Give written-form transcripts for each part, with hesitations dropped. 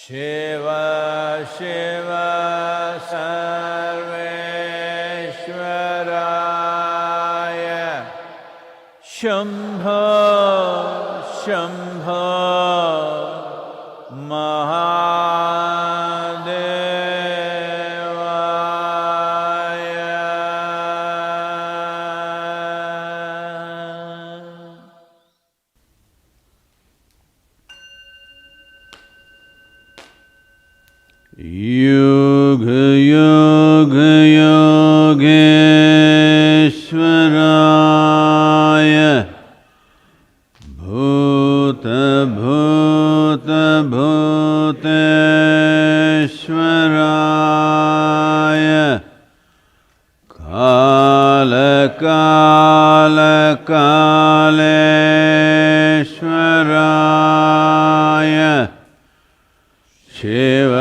शिव शिव सर्वेश्वराय शम्भो शम्भो योगेश्वराय भूतेश्वराय कालेश्वराय शिव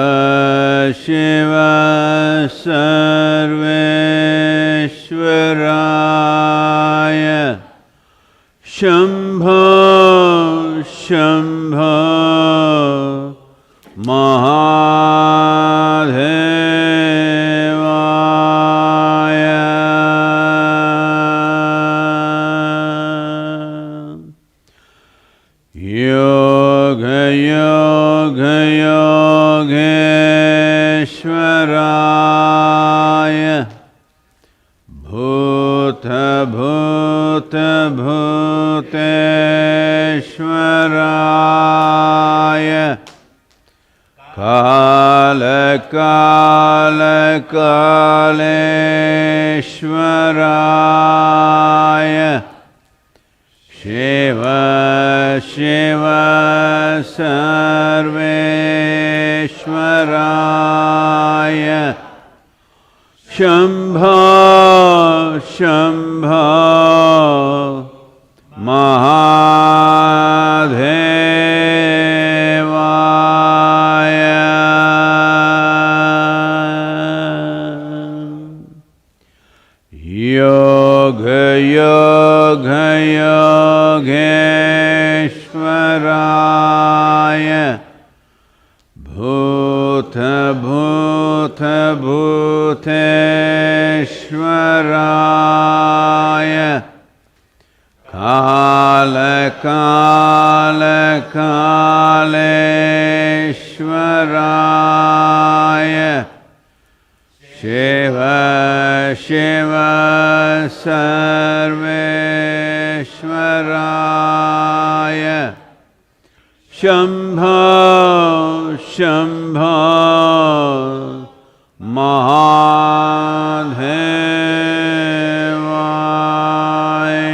शिव सर्वेश्वराय शम्भो शम्भो महादेवाय योग योग योगेश्वराय भूत भूत भूतेश्वराय काल काल कालेश्वराय शिव शिव सर्वेश्वराय शम्भो शम्भो महादेवाय योग योग योगेश्वराय भूत भूत भूतेश्वराय काल काल कालेश्वराय शिव शिव सर्वेश्वराय शम्भो शम्भो महादेवाय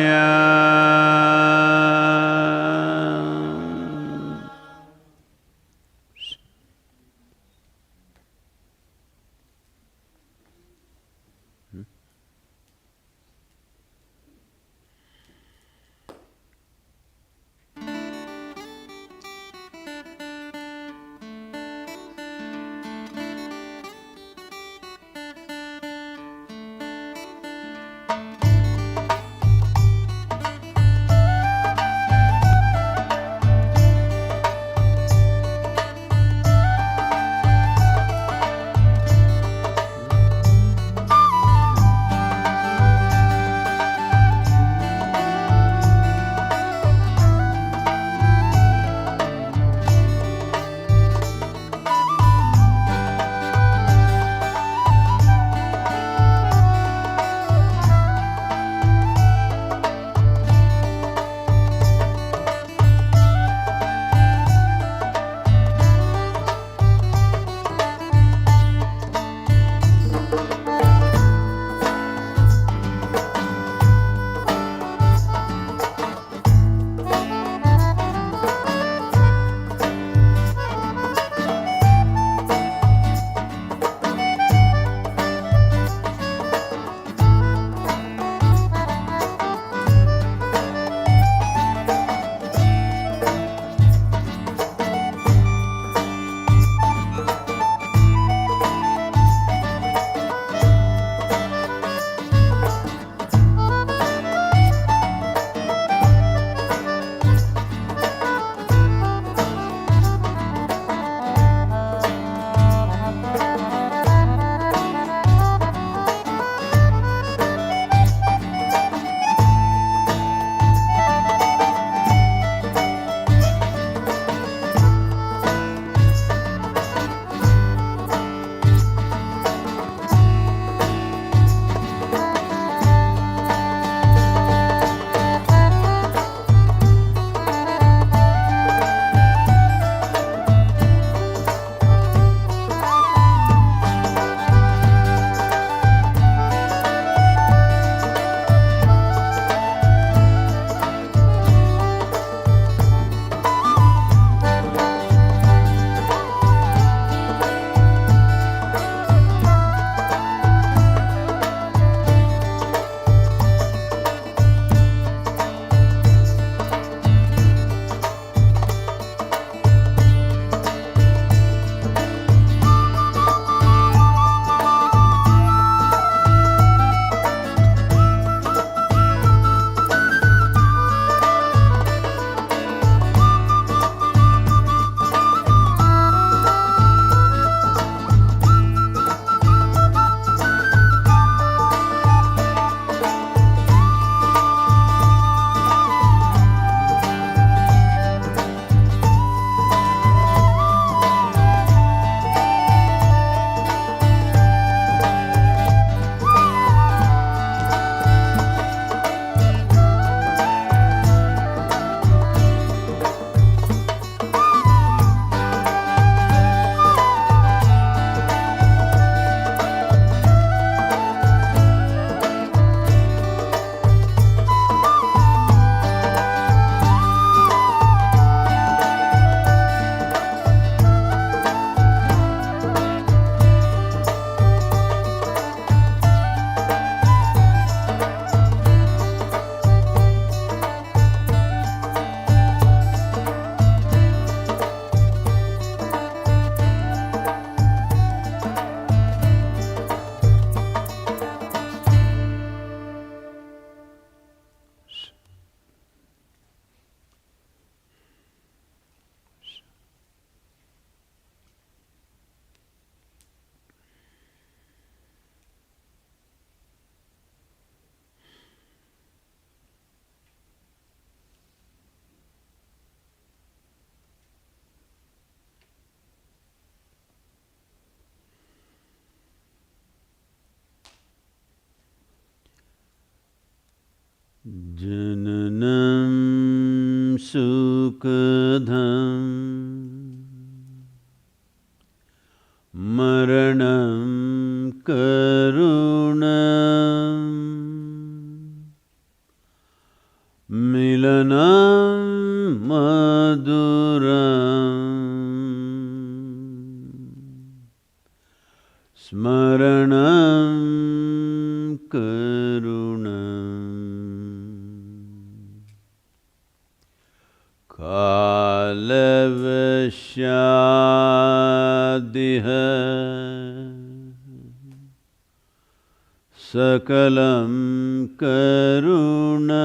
Jananam sukadham maranam karunam milanam maduram smaranam karunam kalavashyadiha sakalam karunam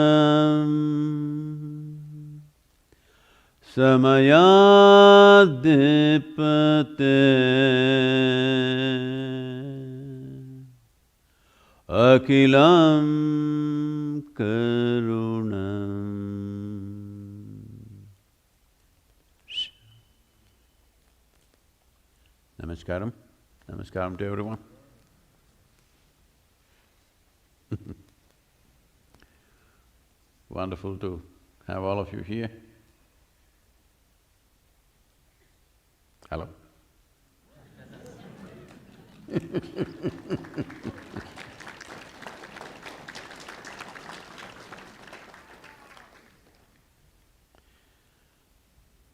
samayadipate akilam karunam. Namaskaram. Namaskaram to everyone. Wonderful to have all of you here. Hello.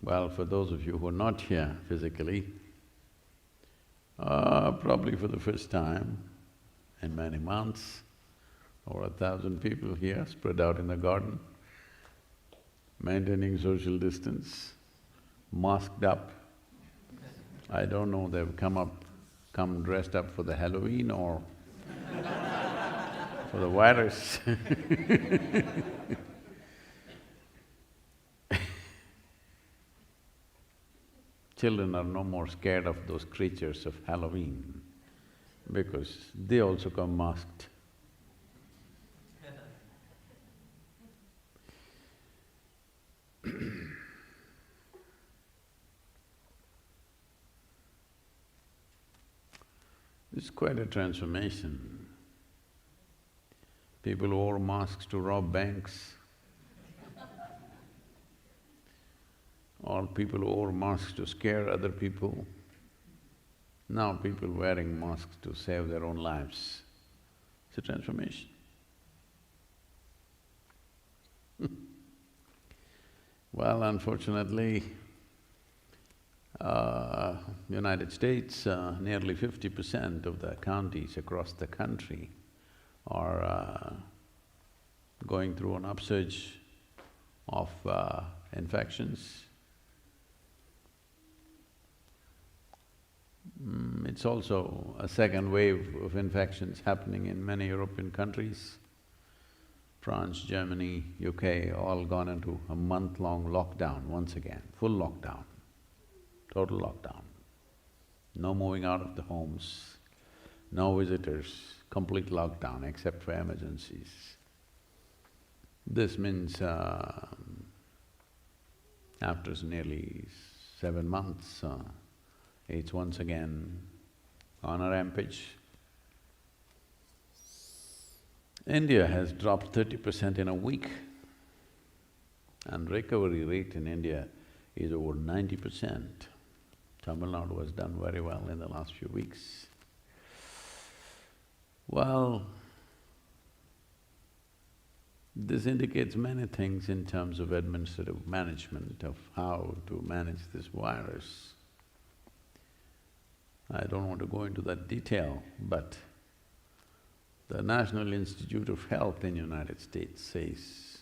Well, for those of you who are not here physically, probably for the first time in many months, over 1,000 people here spread out in the garden, maintaining social distance, masked up. I don't know, they've come dressed up for the Halloween or for the virus. Children are no more scared of those creatures of Halloween because they also come masked. It's quite a transformation. People who wore masks to rob banks, or people who wore masks to scare other people. Now people wearing masks to save their own lives. It's a transformation. Well, unfortunately, United States, nearly 50% of the counties across the country are going through an upsurge of infections. It's also a second wave of infections happening in many European countries. France, Germany, UK, all gone into a month-long lockdown once again, full lockdown, total lockdown. No moving out of the homes, no visitors, complete lockdown except for emergencies. This means after nearly 7 months, it's once again on a rampage. India has dropped 30% in a week, and recovery rate in India is over 90%. Tamil Nadu has done very well in the last few weeks. Well, this indicates many things in terms of administrative management of how to manage this virus. I don't want to go into that detail, but the National Institute of Health in United States says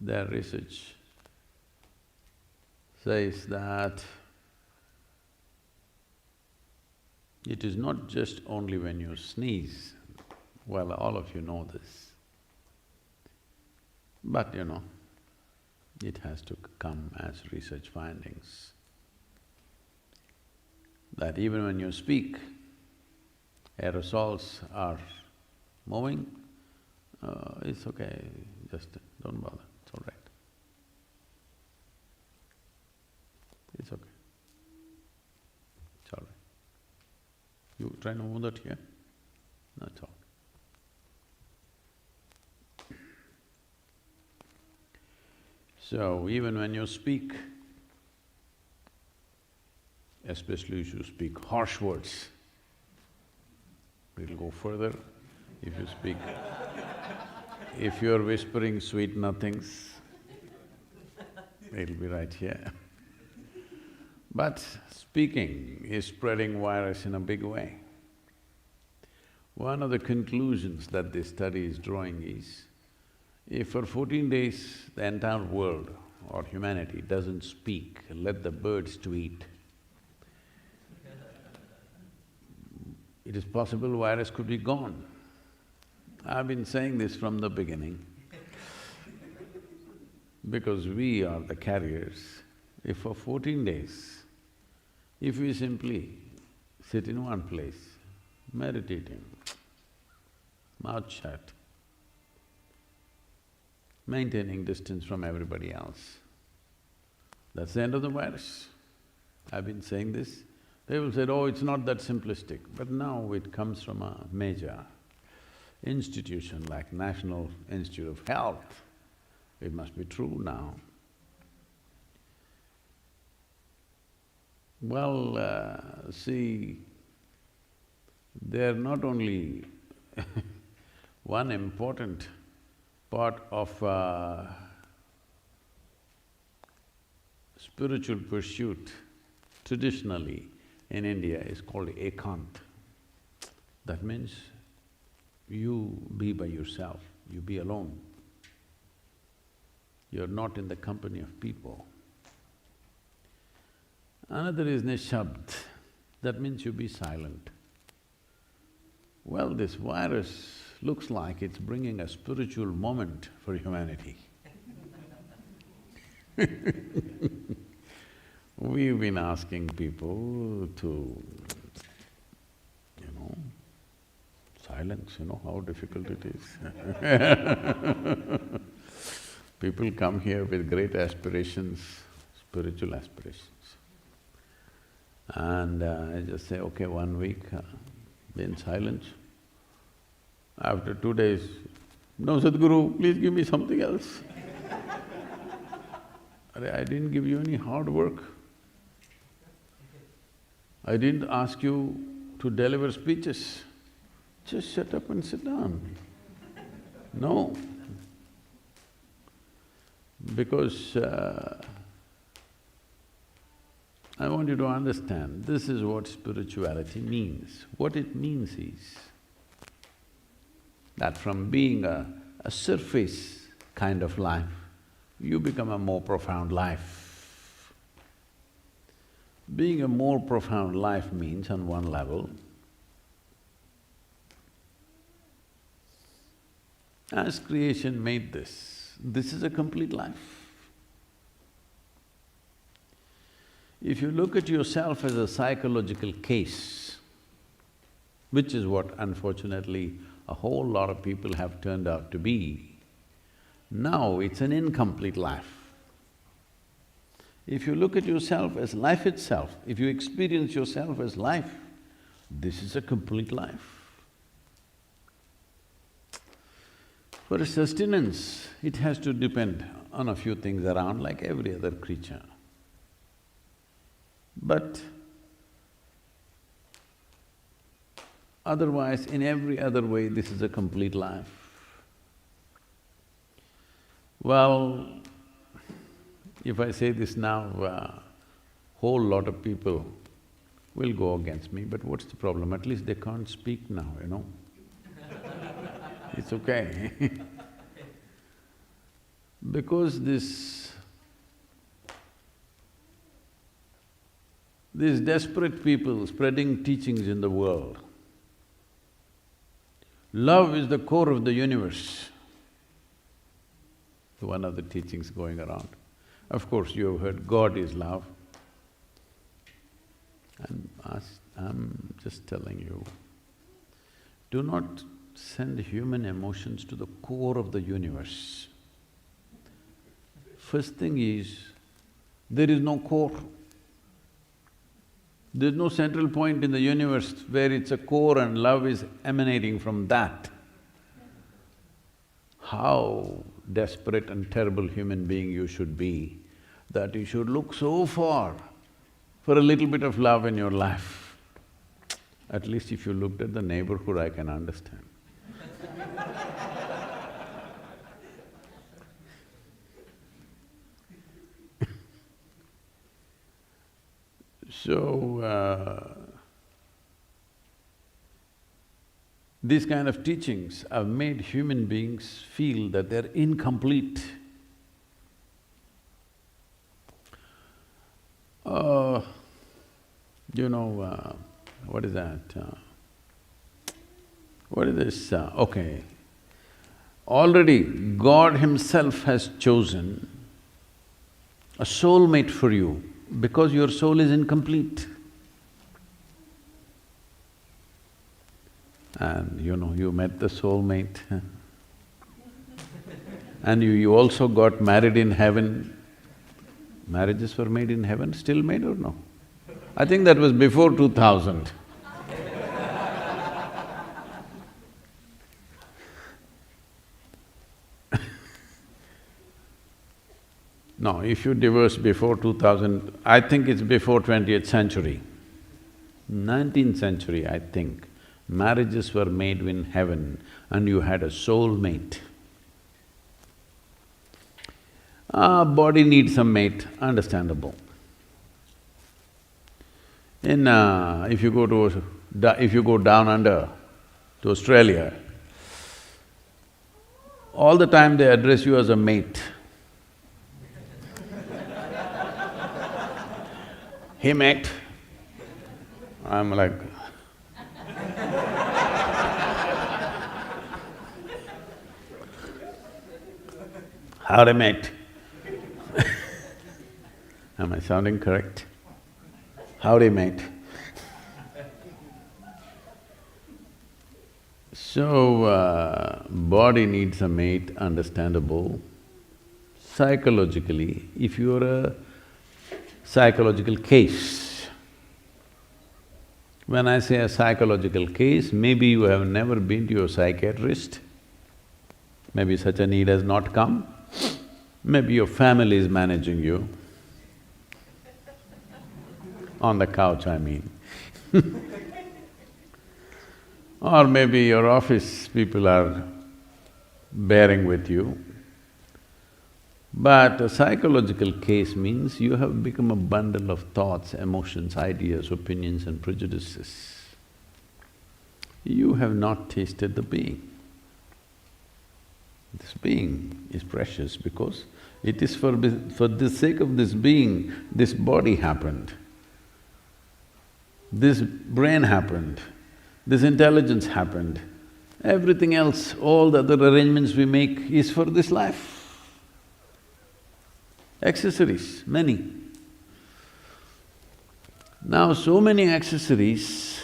their research says that it is not just only when you sneeze, well, all of you know this, but it has to come as research findings. That even when you speak, aerosols are moving, it's okay, just don't bother, it's all right. It's okay. It's all right. You try to move that here? No, it's all right. So even when you speak, especially if you speak harsh words, it'll go further. If you speak… if you're whispering sweet nothings, it'll be right here. But speaking is spreading virus in a big way. One of the conclusions that this study is drawing is, if for 14 days the entire world or humanity doesn't speak, let the birds tweet, it is possible virus could be gone. I've been saying this from the beginning because we are the carriers. If for 14 days, if we simply sit in one place, meditating, mouth shut, maintaining distance from everybody else, that's the end of the virus. I've been saying this. People said, oh, it's not that simplistic, but now it comes from a major institution like National Institute of Health. It must be true now. Well, see, they're not only one important part of spiritual pursuit traditionally in India is called ekant. That means you be by yourself, you be alone. You're not in the company of people. Another is nishabd, that means you be silent. Well, this virus looks like it's bringing a spiritual moment for humanity. We've been asking people to, silence, how difficult it is. People come here with great aspirations, spiritual aspirations. And I just say, okay, 1 week, be in silence. After 2 days, no, Sadhguru, please give me something else. I didn't give you any hard work. I didn't ask you to deliver speeches. Just shut up and sit down. No. Because I want you to understand, this is what spirituality means. What it means is that from being a surface kind of life, you become a more profound life. Being a more profound life means, on one level, as creation made this is a complete life. If you look at yourself as a psychological case, which is what unfortunately a whole lot of people have turned out to be, now it's an incomplete life. If you look at yourself as life itself, if you experience yourself as life, this is a complete life. For sustenance, it has to depend on a few things around like every other creature. But otherwise, in every other way, this is a complete life. Well, if I say this now, whole lot of people will go against me, but what's the problem? At least they can't speak now, It's okay. Because these desperate people spreading teachings in the world, love is the core of the universe. One of the teachings going around. Of course, you have heard God is love. I'm just telling you, do not send human emotions to the core of the universe. First thing is, there is no core. There's no central point in the universe where it's a core and love is emanating from that. How desperate and terrible human being you should be, that you should look so far for a little bit of love in your life. At least if you looked at the neighborhood, I can understand. So, these kind of teachings have made human beings feel that they're incomplete. What is that? What is this? Okay. Already God Himself has chosen a soulmate for you because your soul is incomplete. And you met the soulmate and you also got married in heaven. Marriages were made in heaven, still made or no? I think that was before 2000. No, if you divorce before 2000, I think it's before 20th century. 19th century, I think, marriages were made in heaven and you had a soulmate. Body needs a mate, understandable. If you go down under to Australia, all the time they address you as a mate. Hey mate, I'm like, howdy mate. Am I sounding correct? Howdy mate. So, body needs a mate, understandable. Psychologically, if you're a psychological case, when I say a psychological case, maybe you have never been to a psychiatrist, maybe such a need has not come, maybe your family is managing you, on the couch I mean or maybe your office people are bearing with you. But a psychological case means you have become a bundle of thoughts, emotions, ideas, opinions and prejudices. You have not tasted the being. This being is precious because it is for the sake of this being, this body happened, this brain happened, this intelligence happened. Everything else, all the other arrangements we make is for this life. Accessories, many. Now so many accessories,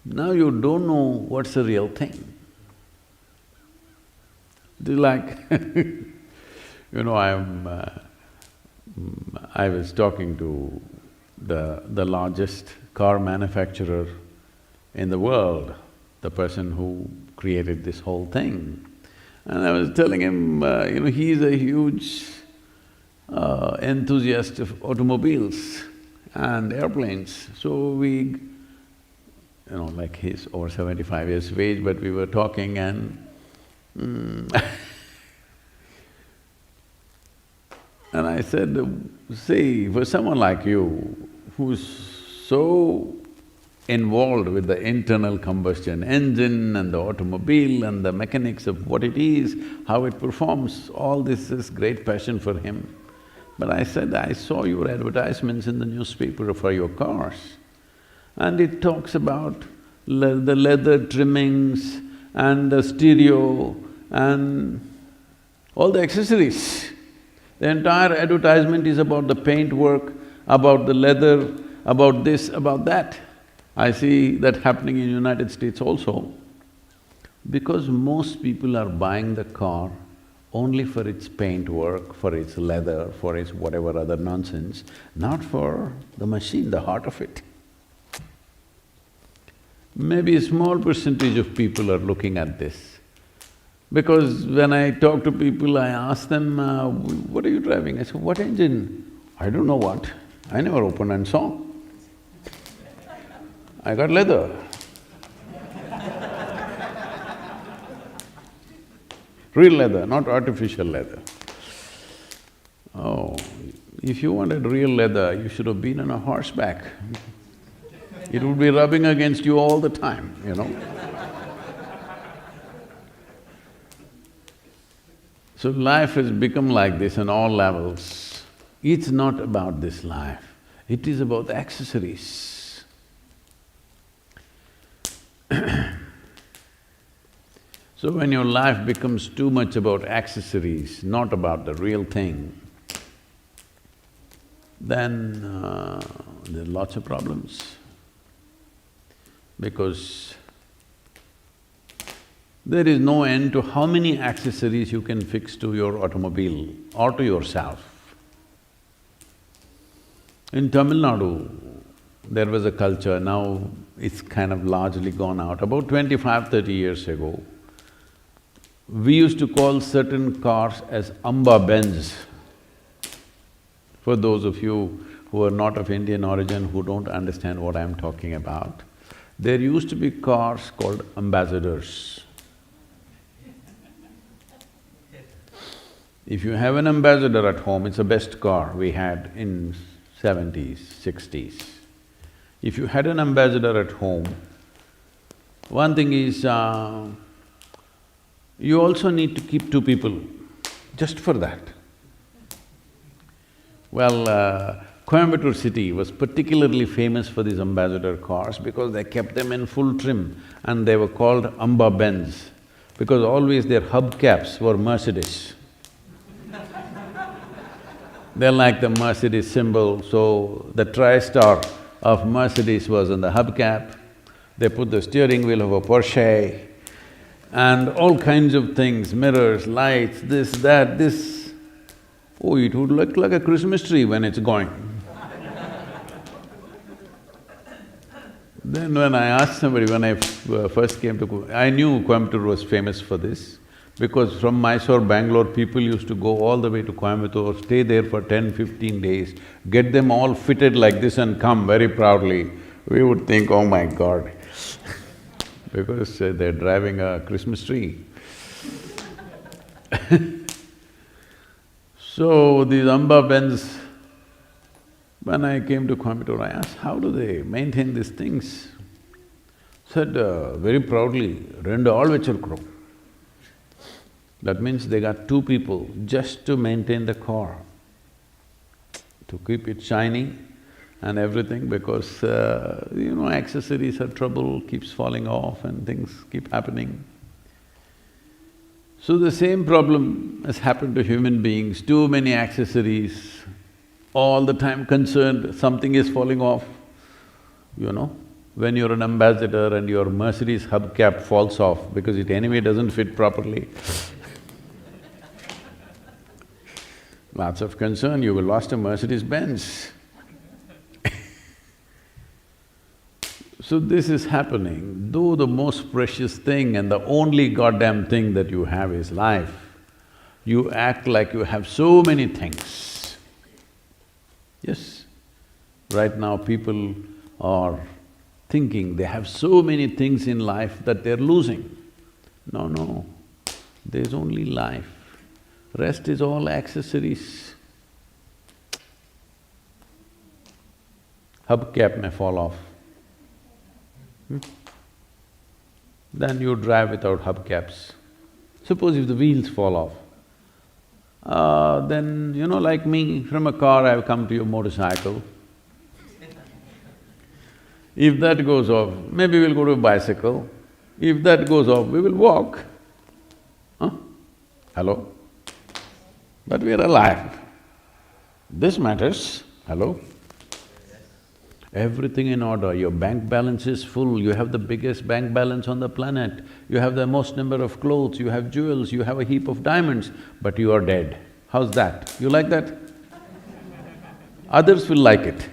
now you don't know what's the real thing. I was talking to the largest car manufacturer in the world, the person who created this whole thing. And I was telling him, he's a huge enthusiast of automobiles and airplanes. So we… like he's over 75 years of age, but we were talking and and I said, see, for someone like you who's so involved with the internal combustion engine and the automobile and the mechanics of what it is, how it performs, all this is great passion for him. But I said, I saw your advertisements in the newspaper for your cars and it talks about the leather trimmings and the stereo and all the accessories. The entire advertisement is about the paintwork, about the leather, about this, about that. I see that happening in United States also. Because most people are buying the car only for its paintwork, for its leather, for its whatever other nonsense, not for the machine, the heart of it. Maybe a small percentage of people are looking at this. Because when I talk to people, I ask them, what are you driving? I say, what engine? I don't know what. I never opened and saw. I got leather. Real leather, not artificial leather. Oh, if you wanted real leather, you should have been on a horseback. It would be rubbing against you all the time, you know. So life has become like this on all levels. It's not about this life, it is about the accessories. So when your life becomes too much about accessories, not about the real thing, then there are lots of problems. Because there is no end to how many accessories you can fix to your automobile or to yourself. In Tamil Nadu, there was a culture, now it's kind of largely gone out. About 25–30 years ago, we used to call certain cars as Amba Benz. For those of you who are not of Indian origin, who don't understand what I'm talking about, there used to be cars called ambassadors. If you have an ambassador at home, it's the best car we had in 70s, 60s. If you had an ambassador at home, one thing is, you also need to keep two people, just for that. Well, Coimbatore city was particularly famous for these ambassador cars because they kept them in full trim and they were called Amba Benz because always their hubcaps were Mercedes. They're like the Mercedes symbol, so the tri-star of Mercedes was on the hubcap. They put the steering wheel of a Porsche and all kinds of things, mirrors, lights, this, that, this. Oh, it would look like a Christmas tree when it's going. Then when I asked somebody, when I first came to… I knew Coimbatore was famous for this because from Mysore, Bangalore, people used to go all the way to Coimbatore, stay there for 10–15 days, get them all fitted like this and come very proudly. We would think, oh my God, because they're driving a Christmas tree. So these Amba Benz, when I came to Coimbatore, I asked, how do they maintain these things? Said very proudly, rendu all vechirukrom. That means they got two people just to maintain the car, to keep it shiny and everything because, accessories are trouble, keeps falling off and things keep happening. So the same problem has happened to human beings, too many accessories, all the time concerned something is falling off, you know. When you're an ambassador and your Mercedes hubcap falls off because it anyway doesn't fit properly, lots of concern, you will lost a Mercedes-Benz. So this is happening, though the most precious thing and the only goddamn thing that you have is life, you act like you have so many things. Yes, right now people are thinking they have so many things in life that they're losing. No, there's only life, rest is all accessories. Hubcap may fall off. Then you drive without hubcaps. Suppose if the wheels fall off, then like me, from a car I've come to your motorcycle. If that goes off, maybe we'll go to a bicycle. If that goes off, we will walk. Huh? Hello? But we are alive. This matters. Hello? Everything in order, your bank balance is full, you have the biggest bank balance on the planet, you have the most number of clothes, you have jewels, you have a heap of diamonds, but you are dead. How's that? You like that? Others will like it.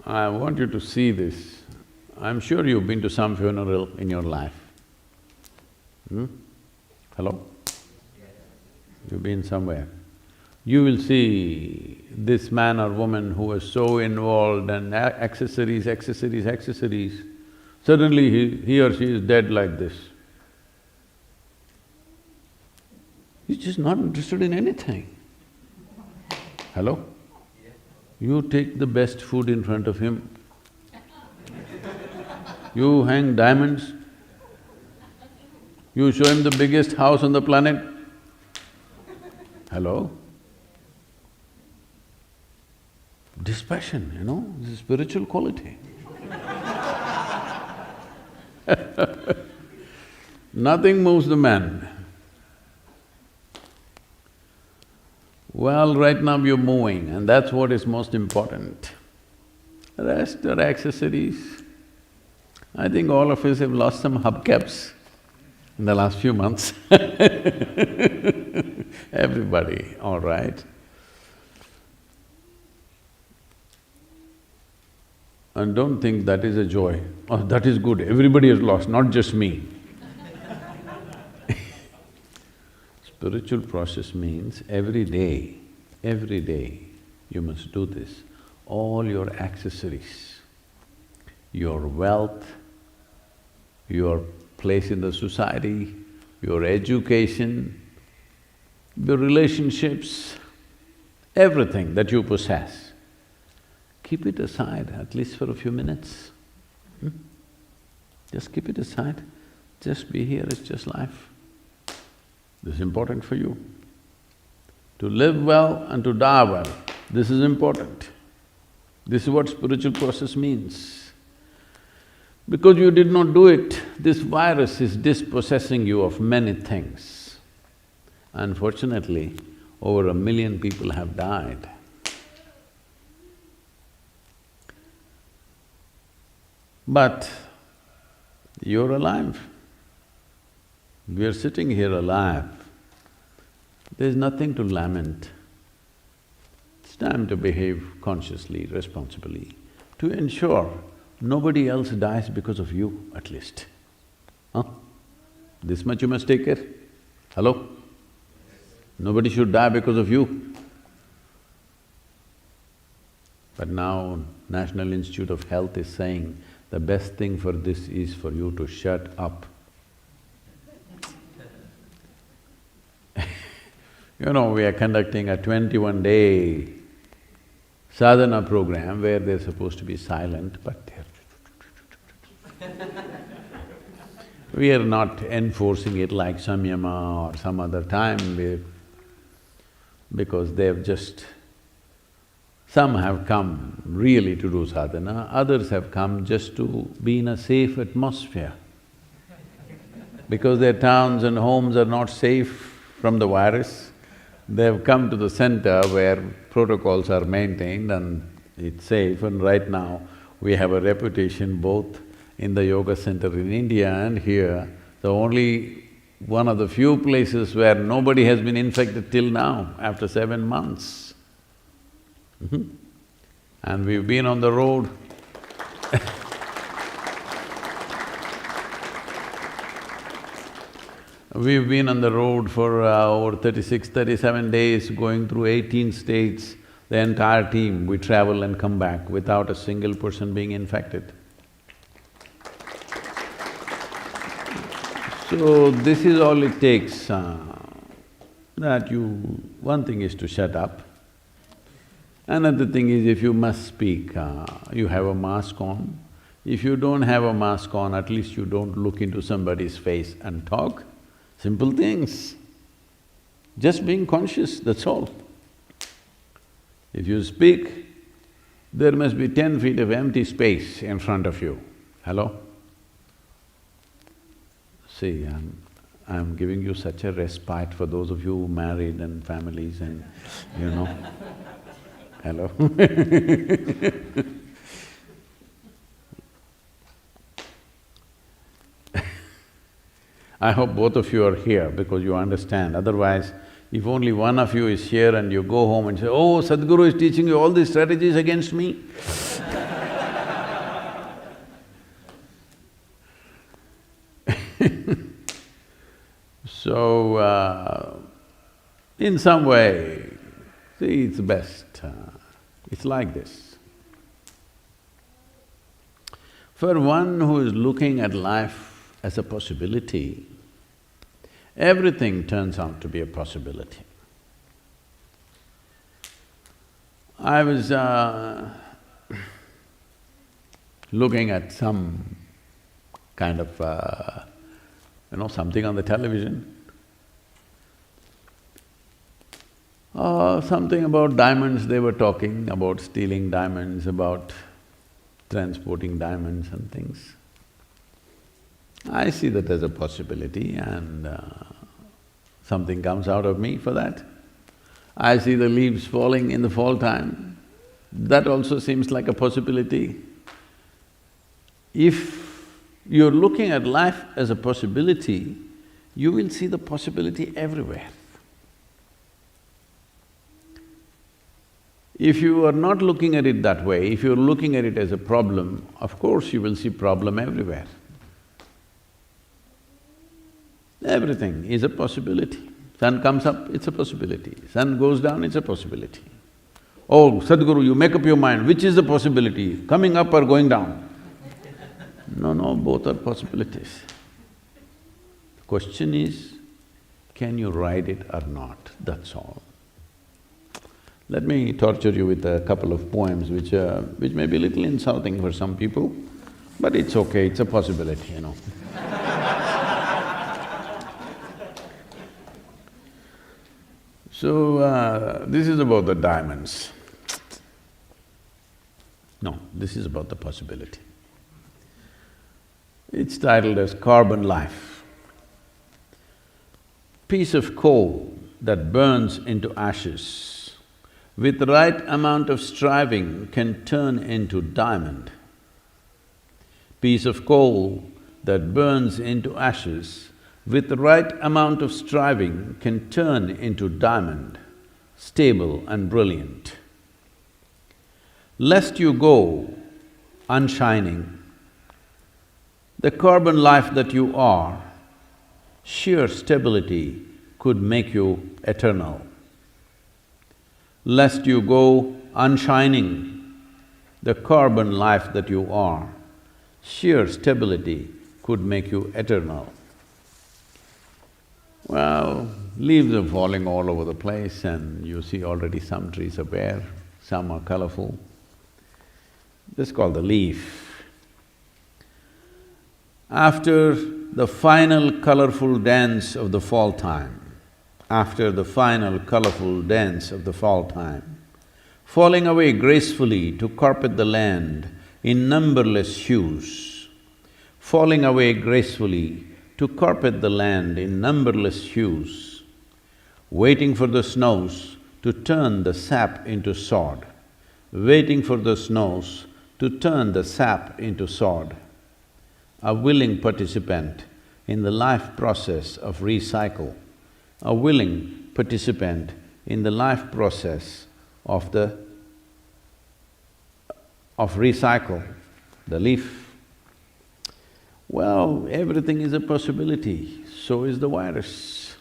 I want you to see this. I'm sure you've been to some funeral in your life. Hello? You've been somewhere. You will see this man or woman who was so involved and accessories, accessories, accessories, suddenly he or she is dead like this. He's just not interested in anything. Hello? You take the best food in front of him. You hang diamonds. You show him the biggest house on the planet. Hello? Dispassion, this is spiritual quality. Nothing moves the man. Well, right now you're moving and that's what is most important. The rest are accessories. I think all of us have lost some hubcaps in the last few months. Everybody, all right. And don't think that is a joy. Oh, that is good, everybody has lost, not just me. Spiritual process means every day you must do this. All your accessories, your wealth, your place in the society, your education, your relationships, everything that you possess, keep it aside at least for a few minutes. Just keep it aside, just be here, it's just life. This is important for you. To live well and to die well, this is important. This is what spiritual process means. Because you did not do it, this virus is dispossessing you of many things. Unfortunately, over 1 million people have died. But you're alive. We are sitting here alive. There's nothing to lament. It's time to behave consciously, responsibly, to ensure nobody else dies because of you, at least. This much you must take care. Hello? Nobody should die because of you. But now National Institute of Health is saying the best thing for this is for you to shut up. We are conducting a 21-day sadhana program where they're supposed to be silent, but they're we are not enforcing it like samyama or some other time, because they've just… Some have come really to do sadhana, others have come just to be in a safe atmosphere. Because their towns and homes are not safe from the virus, they've come to the center where protocols are maintained and it's safe, and right now we have a reputation both in the yoga center in India and here, the only one of the few places where nobody has been infected till now, after 7 months. And we've been on the road. We've been on the road for over 36, 37 days, going through 18 states, the entire team, we travel and come back without a single person being infected. So, this is all it takes, one thing is to shut up. Another thing is, if you must speak, you have a mask on. If you don't have a mask on, at least you don't look into somebody's face and talk. Simple things. Just being conscious, that's all. If you speak, there must be 10 feet of empty space in front of you. Hello? See, I'm giving you such a respite for those of you who married and families and Hello? I hope both of you are here because you understand, otherwise if only one of you is here and you go home and say, oh, Sadhguru is teaching you all these strategies against me. So, in some way, see, it's best, it's like this. For one who is looking at life as a possibility, everything turns out to be a possibility. I was looking at some kind of, something on the television. Something about diamonds, they were talking about stealing diamonds, about transporting diamonds and things. I see that as a possibility and something comes out of me for that. I see the leaves falling in the fall time, that also seems like a possibility. If you're looking at life as a possibility, you will see the possibility everywhere. If you are not looking at it that way, if you're looking at it as a problem, of course you will see problem everywhere. Everything is a possibility. Sun comes up, it's a possibility. Sun goes down, it's a possibility. Oh, Sadhguru, you make up your mind, which is the possibility, coming up or going down? No, both are possibilities. The question is, can you ride it or not, that's all. Let me torture you with a couple of poems which may be a little insulting for some people, but it's okay, it's a possibility, So, this is about the diamonds. No, this is about the possibility. It's titled as Carbon Life. Piece of coal that burns into ashes, with the right amount of striving can turn into diamond. Piece of coal that burns into ashes, with the right amount of striving can turn into diamond, stable and brilliant. Lest you go unshining, the carbon life that you are, sheer stability could make you eternal. Lest you go unshining, the carbon life that you are, sheer stability could make you eternal. Well, leaves are falling all over the place and you see already some trees are bare, some are colorful. This is called the leaf. After the final colorful dance of the fall time, after the final colorful dance of the fall time, falling away gracefully to carpet the land in numberless hues, falling away gracefully to carpet the land in numberless hues, waiting for the snows to turn the sap into sod, waiting for the snows to turn the sap into sod, a willing participant in the life process of recycle, a willing participant in the life process of recycle, the leaf. Well, everything is a possibility, so is the virus.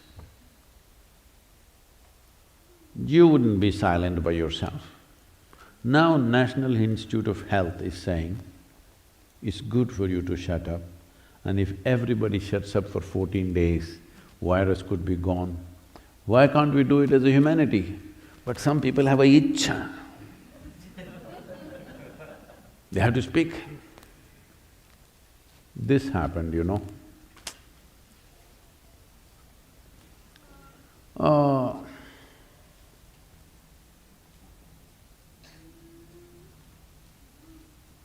You wouldn't be silent by yourself. Now National Institute of Health is saying, it's good for you to shut up, and if everybody shuts up for 14 days, virus could be gone. Why can't we do it as a humanity? But some people have a itch. They have to speak. This happened,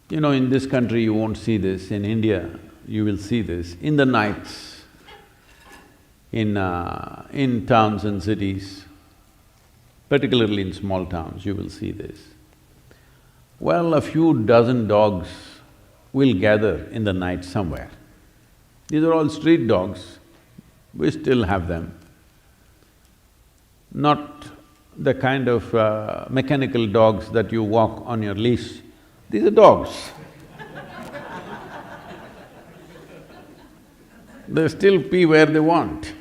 in this country you won't see this, in India you will see this, in the nights, in towns and cities, particularly in small towns, you will see this. Well, a few dozen dogs will gather in the night somewhere. These are all street dogs, we still have them. Not the kind of mechanical dogs that you walk on your leash, these are dogs. They still pee where they want.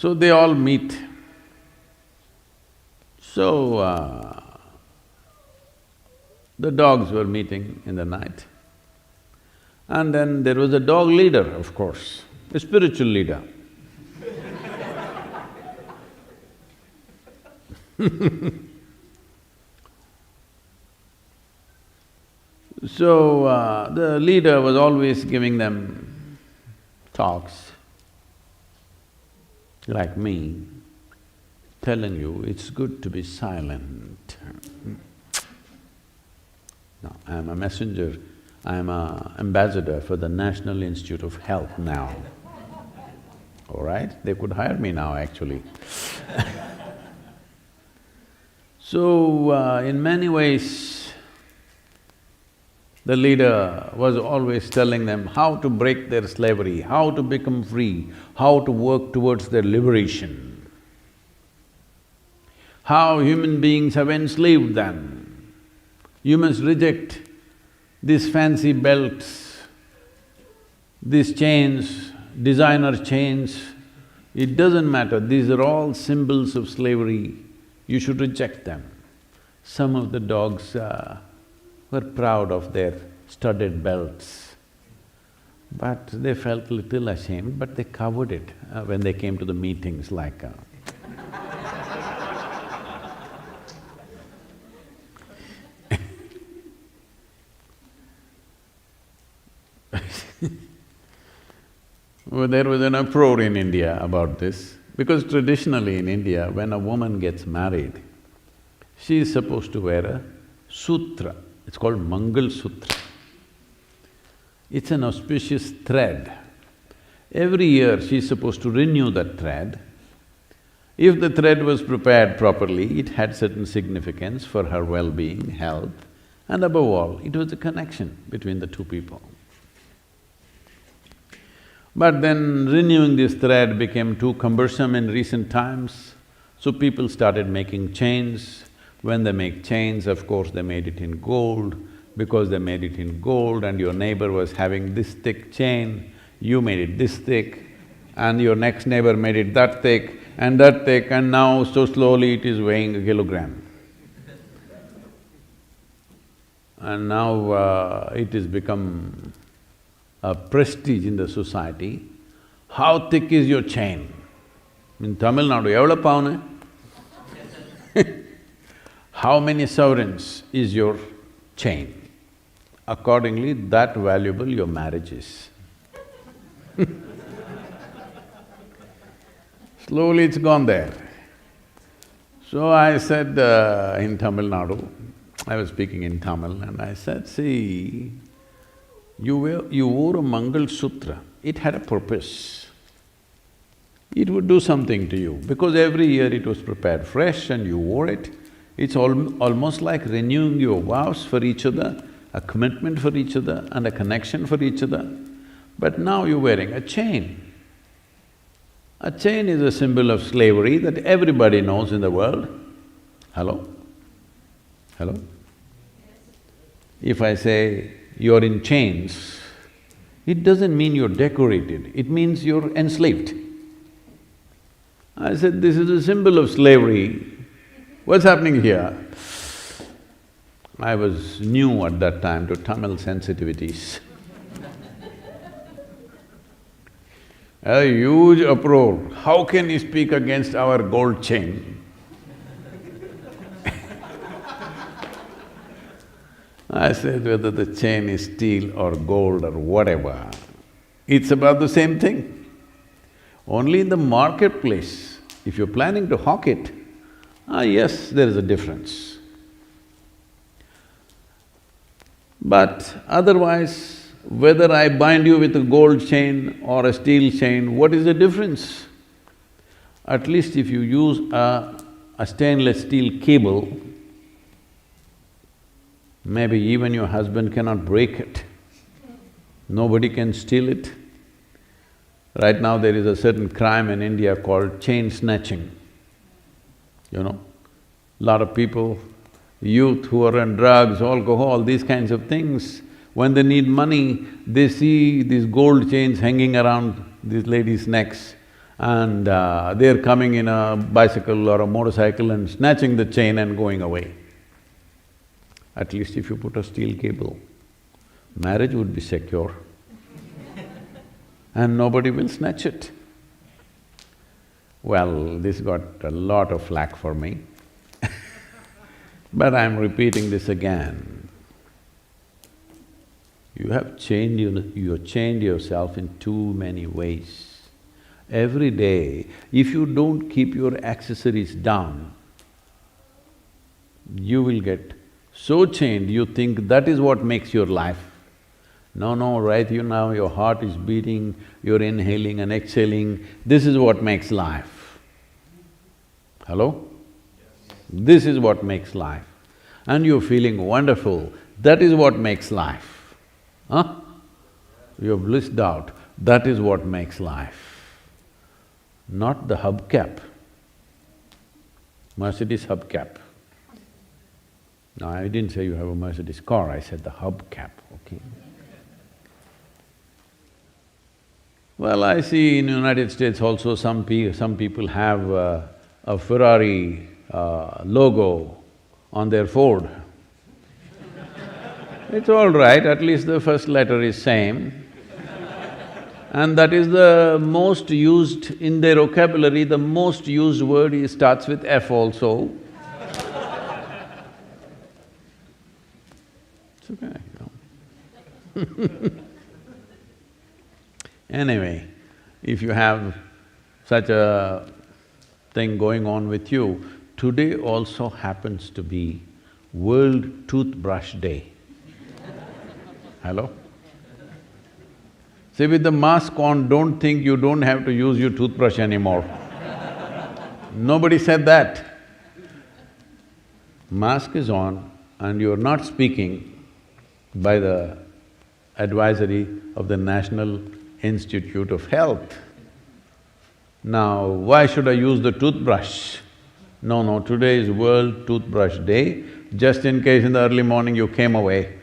So they all meet. So, the dogs were meeting in the night. And then there was a dog leader, of course, a spiritual leader. So, the leader was always giving them talks, like me, telling you it's good to be silent. No, I am a messenger, I am an ambassador for the National Institute of Health now. All right? They could hire me now, actually. So, in many ways, the leader was always telling them how to break their slavery, how to become free, how to work towards their liberation, how human beings have enslaved them. You must reject these fancy belts, these chains, designer chains. It doesn't matter, these are all symbols of slavery. You should reject them. Some of the dogs were proud of their studded belts, but they felt little ashamed, but they covered it when they came to the meetings like Well, there was an uproar in India about this, because traditionally in India, when a woman gets married, she is supposed to wear a sutra. It's called Mangal Sutra. It's an auspicious thread. Every year she is supposed to renew that thread. If the thread was prepared properly, it had certain significance for her well-being, health, and above all, it was a connection between the two people. But then renewing this thread became too cumbersome in recent times, so people started making chains. When they make chains, of course, they made it in gold. Because they made it in gold and your neighbor was having this thick chain, you made it this thick, and your next neighbor made it that thick, and now so slowly it is weighing a kilogram. And now it has become a prestige in the society. How thick is your chain? In Tamil Nadu, evla pavane? How many sovereigns is your chain? Accordingly, that valuable your marriage is. Slowly it's gone there. So I said in Tamil Nadu, I was speaking in Tamil and I said, see, you wore a Mangal Sutra, it had a purpose. It would do something to you, because every year it was prepared fresh and you wore it. It's almost like renewing your vows for each other, a commitment for each other and a connection for each other. But now you're wearing a chain. A chain is a symbol of slavery that everybody knows in the world. Hello? Hello? If I say you're in chains, it doesn't mean you're decorated, it means you're enslaved. I said, this is a symbol of slavery. What's happening here? I was new at that time to Tamil sensitivities. A huge uproar, how can you speak against our gold chain? I said, whether the chain is steel or gold or whatever, it's about the same thing. Only in the marketplace, if you're planning to hawk it, yes, there is a difference. But otherwise, whether I bind you with a gold chain or a steel chain, what is the difference? At least if you use a stainless steel cable, maybe even your husband cannot break it. Nobody can steal it. Right now there is a certain crime in India called chain snatching. You know, lot of people, youth who are on drugs, alcohol, these kinds of things, when they need money, they see these gold chains hanging around these ladies' necks and they're coming in a bicycle or a motorcycle and snatching the chain and going away. At least if you put a steel cable, marriage would be secure and nobody will snatch it. Well, this got a lot of flack for me but I'm repeating this again. You have changed yourself in too many ways. Every day, if you don't keep your accessories down, you will get so chained, you think that is what makes your life. No, right you now your heart is beating, you're inhaling and exhaling, this is what makes life. Hello? This is what makes life. And you're feeling wonderful, that is what makes life. Huh? You're blissed out, that is what makes life. Not the hubcap, Mercedes hubcap. No, I didn't say you have a Mercedes car, I said the hubcap, okay? Well, I see in United States also some people have a Ferrari logo on their Ford. It's all right, at least the first letter is same. And that is the most used in their vocabulary, the most used word starts with F also. It's okay, you know. Anyway, if you have such a thing going on with you, today also happens to be World Toothbrush Day. Hello? See, with the mask on, don't think you don't have to use your toothbrush anymore. Nobody said that. Mask is on and you're not speaking by the advisory of the National Institute of Health. Now, why should I use the toothbrush? No, today is World Toothbrush Day, just in case in the early morning you came away.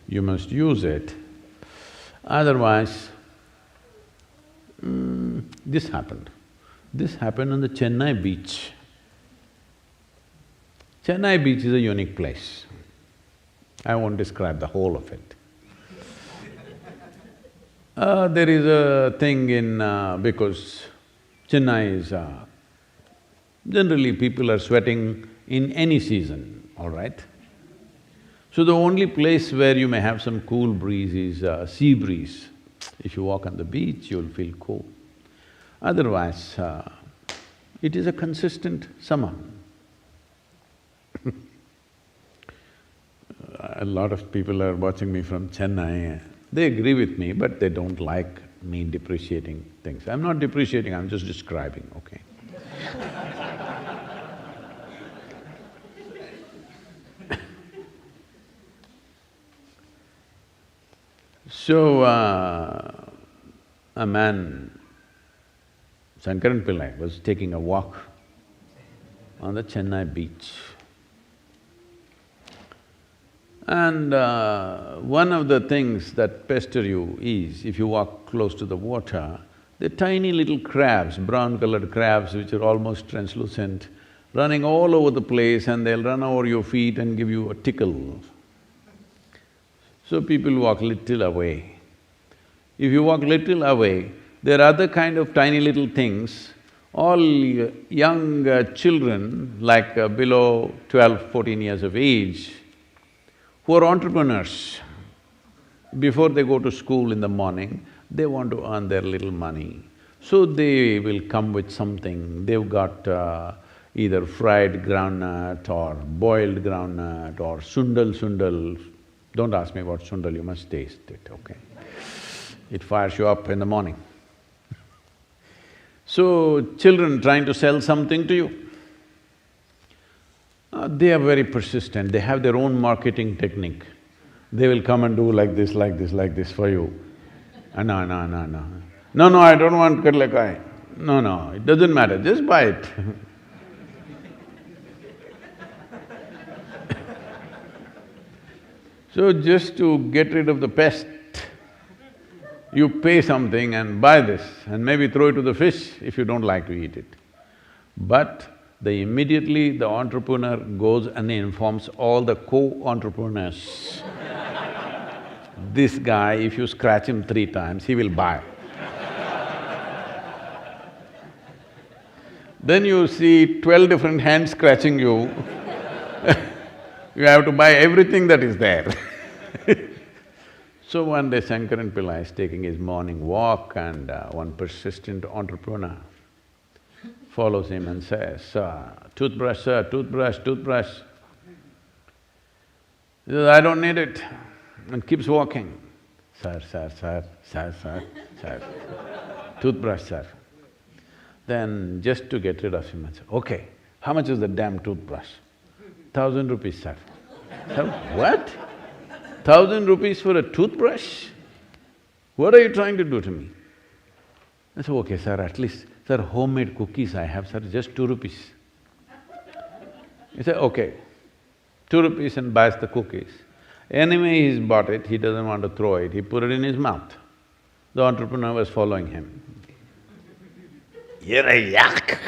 You must use it. Otherwise, this happened. This happened on the Chennai beach. Chennai beach is a unique place. I won't describe the whole of it. There is a thing in… because Chennai is… generally people are sweating in any season, all right? So the only place where you may have some cool breeze is sea breeze. If you walk on the beach, you'll feel cool. Otherwise, it is a consistent summer. A lot of people are watching me from Chennai, they agree with me, but they don't like me depreciating things. I'm not depreciating, I'm just describing, okay? So, a man, Shankaran Pillai, was taking a walk on the Chennai beach. And one of the things that pester you is, if you walk close to the water, the tiny little crabs, brown-colored crabs which are almost translucent, running all over the place and they'll run over your feet and give you a tickle. So people walk little away. If you walk little away, there are other kind of tiny little things, all young children like below 12, 14 years of age, who are entrepreneurs. Before they go to school in the morning, they want to earn their little money. So they will come with something, they've got either fried groundnut or boiled groundnut or sundal. Don't ask me what sundal, you must taste it, okay? It fires you up in the morning. So, children trying to sell something to you, they are very persistent, they have their own marketing technique. They will come and do like this for you. No, I don't want kadlekai. No, it doesn't matter, just buy it. So just to get rid of the pest, You pay something and buy this and maybe throw it to the fish if you don't like to eat it. But immediately the entrepreneur goes and informs all the co-entrepreneurs. This guy, if you scratch him 3 times, he will buy. Then you see 12 different hands scratching you. You have to buy everything that is there. So one day Shankaran Pillai is taking his morning walk and one persistent entrepreneur follows him and says, toothbrush, sir, toothbrush, toothbrush. He says, I don't need it, and keeps walking. Sir, toothbrush, sir. Then just to get rid of him, I said, okay, how much is the damn toothbrush? 1,000 rupees, sir. Sir, what? 1,000 rupees for a toothbrush? What are you trying to do to me? I said, okay, sir, at least, sir, homemade cookies I have, sir, just 2 rupees. He said, okay, 2 rupees and buys the cookies. Anyway, he's bought it, he doesn't want to throw it, he put it in his mouth. The entrepreneur was following him. You're a yuck!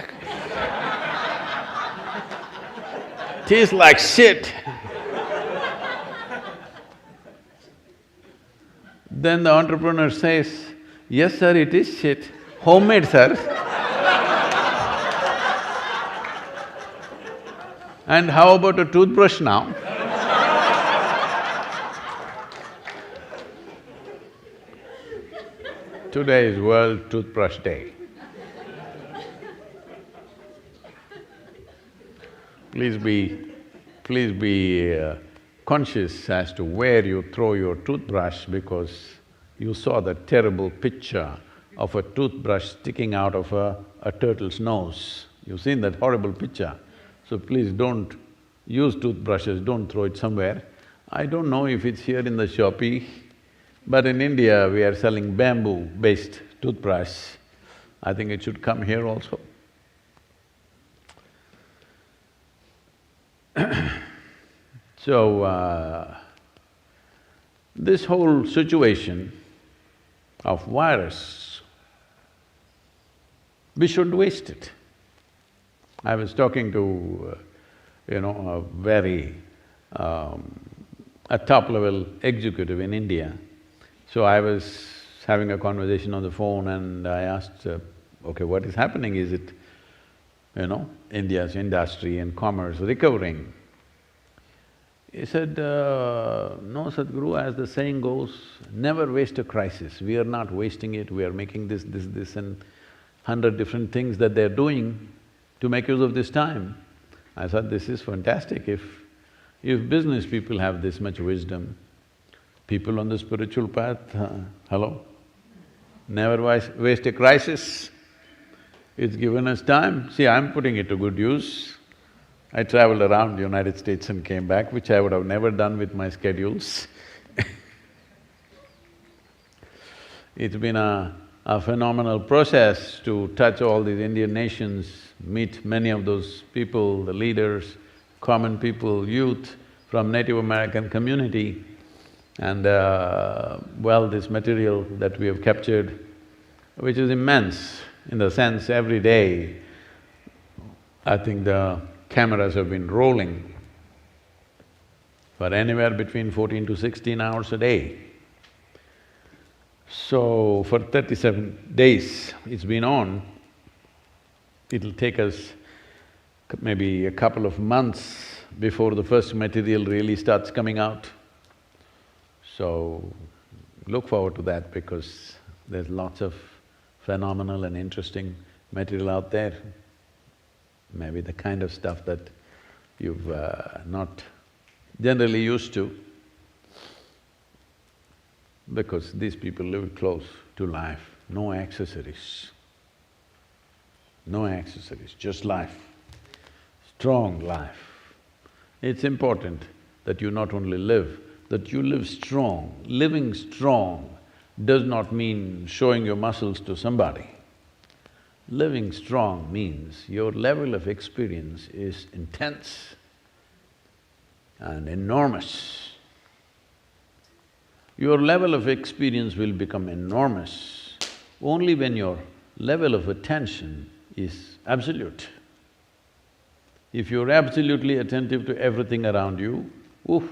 Tastes like shit. Then the entrepreneur says, yes, sir, it is shit. Homemade, sir. And how about a toothbrush now? Today is World Toothbrush Day. Please be conscious as to where you throw your toothbrush, because you saw the terrible picture of a toothbrush sticking out of a turtle's nose. You've seen that horrible picture. So please don't use toothbrushes, don't throw it somewhere. I don't know if it's here in the Shopee, but in India we are selling bamboo-based toothbrush. I think it should come here also. So, this whole situation of virus, we shouldn't waste it. I was talking to, a very… a top-level executive in India. So I was having a conversation on the phone and I asked, okay, what is happening? Is it, India's industry and commerce recovering? He said, no, Sadhguru, as the saying goes, never waste a crisis. We are not wasting it, we are making this and 100 different things that they're doing to make use of this time. I thought, this is fantastic. If business people have this much wisdom, people on the spiritual path, hello? Never waste a crisis. It's given us time. See, I'm putting it to good use. I traveled around the United States and came back, which I would have never done with my schedules. It's been a phenomenal process to touch all these Indian nations, meet many of those people, the leaders, common people, youth from Native American community. And well, this material that we have captured, which is immense, in the sense every day, I think the cameras have been rolling for anywhere between 14 to 16 hours a day. So, for 37 days it's been on. It'll take us maybe a couple of months before the first material really starts coming out. So, look forward to that, because there's lots of phenomenal and interesting material out there. Maybe the kind of stuff that you've not generally used to, because these people live close to life, no accessories. No accessories, just life, strong life. It's important that you not only live, that you live strong. Living strong does not mean showing your muscles to somebody. Living strong means your level of experience is intense and enormous. your level of experience will become enormous only when your level of attention is absolute. If you're absolutely attentive to everything around you, oof,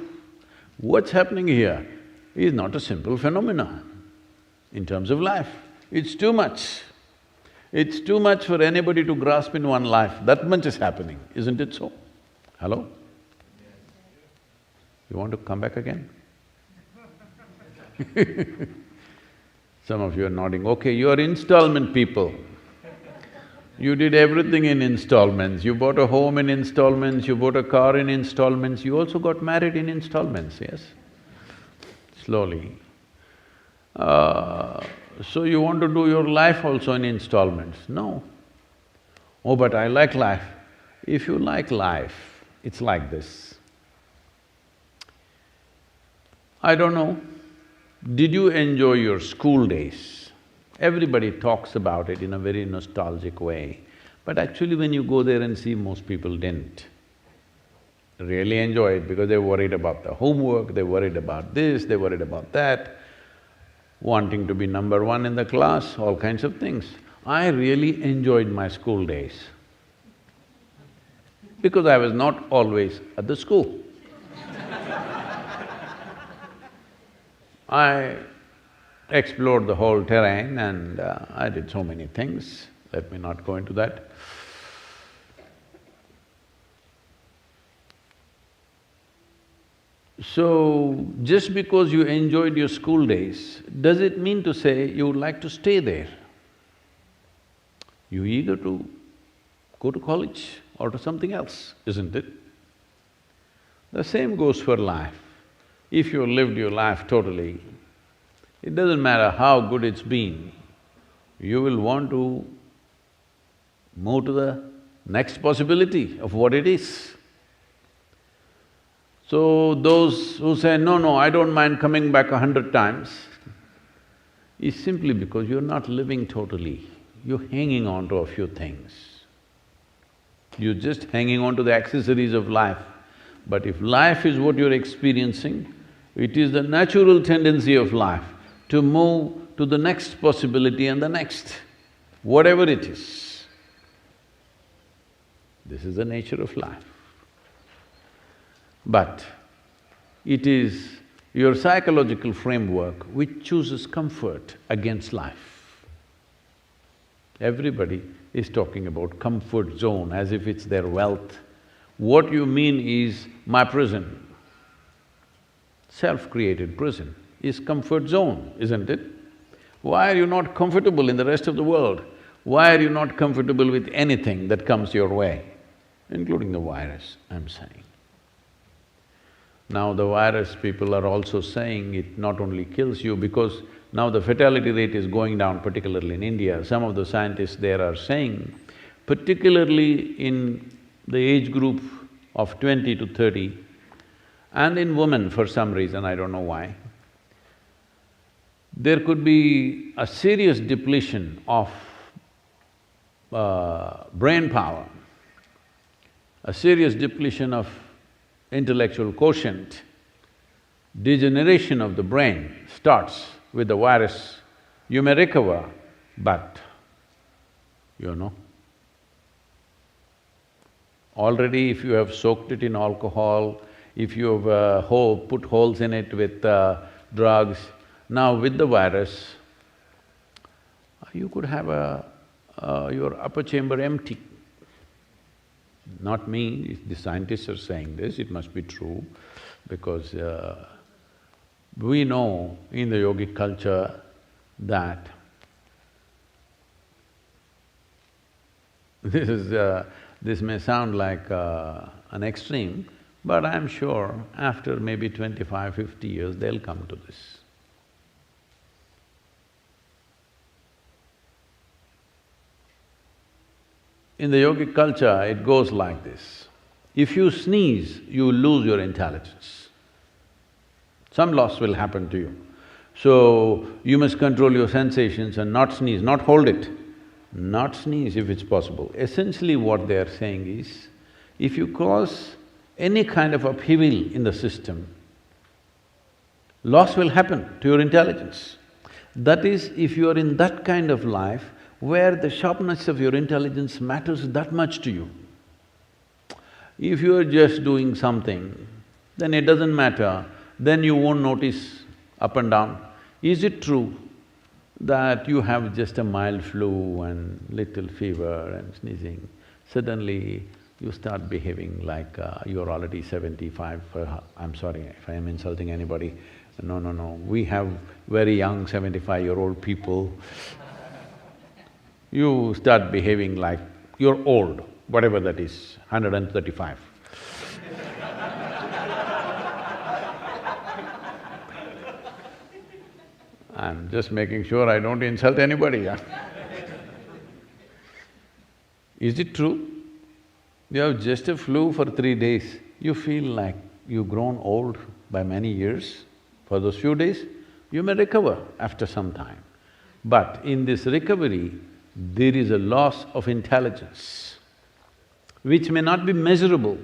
what's happening here is not a simple phenomenon in terms of life. It's too much. It's too much for anybody to grasp in one life, that much is happening, isn't it so? Hello? You want to come back again? Some of you are nodding, okay, you are installment people. You did everything in installments, you bought a home in installments, you bought a car in installments, you also got married in installments, yes? Slowly. So you want to do your life also in installments? No. Oh, but I like life. If you like life, it's like this. I don't know, did you enjoy your school days? Everybody talks about it in a very nostalgic way, but actually when you go there and see, most people didn't really enjoy it because they're worried about the homework, they're worried about this, they're worried about that, wanting to be number one in the class, all kinds of things. I really enjoyed my school days because I was not always at the school. I explored the whole terrain and I did so many things, let me not go into that. So, just because you enjoyed your school days, does it mean to say you would like to stay there? You're eager to go to college or to something else, isn't it? The same goes for life. If you lived your life totally, it doesn't matter how good it's been, you will want to move to the next possibility of what it is. So those who say, no, I don't mind coming back 100 times, is simply because you're not living totally, you're hanging on to a few things. You're just hanging on to the accessories of life. But if life is what you're experiencing, it is the natural tendency of life to move to the next possibility and the next, whatever it is. This is the nature of life. But it is your psychological framework which chooses comfort against life. Everybody is talking about comfort zone as if it's their wealth. What you mean is my prison, self-created prison, is comfort zone, isn't it? Why are you not comfortable in the rest of the world? Why are you not comfortable with anything that comes your way, including the virus, I'm saying. Now the virus people are also saying it not only kills you, because now the fatality rate is going down, particularly in India. Some of the scientists there are saying, particularly in the age group of 20 to 30, and in women for some reason, I don't know why, there could be a serious depletion of brain power, a serious depletion of intellectual quotient. Degeneration of the brain starts with the virus. You may recover, but already if you have soaked it in alcohol, if you have put holes in it with drugs, now with the virus, you could have your upper chamber empty. Not me, the scientists are saying this, it must be true, because we know in the yogic culture that this may sound like an extreme, but I'm sure after maybe 25, 50 years, they'll come to this. In the yogic culture, it goes like this. If you sneeze, you will lose your intelligence. Some loss will happen to you. So, you must control your sensations and not sneeze, not hold it, not sneeze if it's possible. Essentially what they are saying is, if you cause any kind of upheaval in the system, loss will happen to your intelligence. That is, if you are in that kind of life where the sharpness of your intelligence matters that much to you. If you are just doing something, then it doesn't matter, then you won't notice up and down. Is it true that you have just a mild flu and little fever and sneezing, suddenly you start behaving like you're already 75, I'm sorry if I am insulting anybody, no, we have very young 75-year-old people. You start behaving like you're old, whatever that is, 135. I'm just making sure I don't insult anybody, yeah. Is it true? You have just a flu for 3 days, you feel like you've grown old by many years. For those few days, you may recover after some time. But in this recovery, there is a loss of intelligence, which may not be measurable,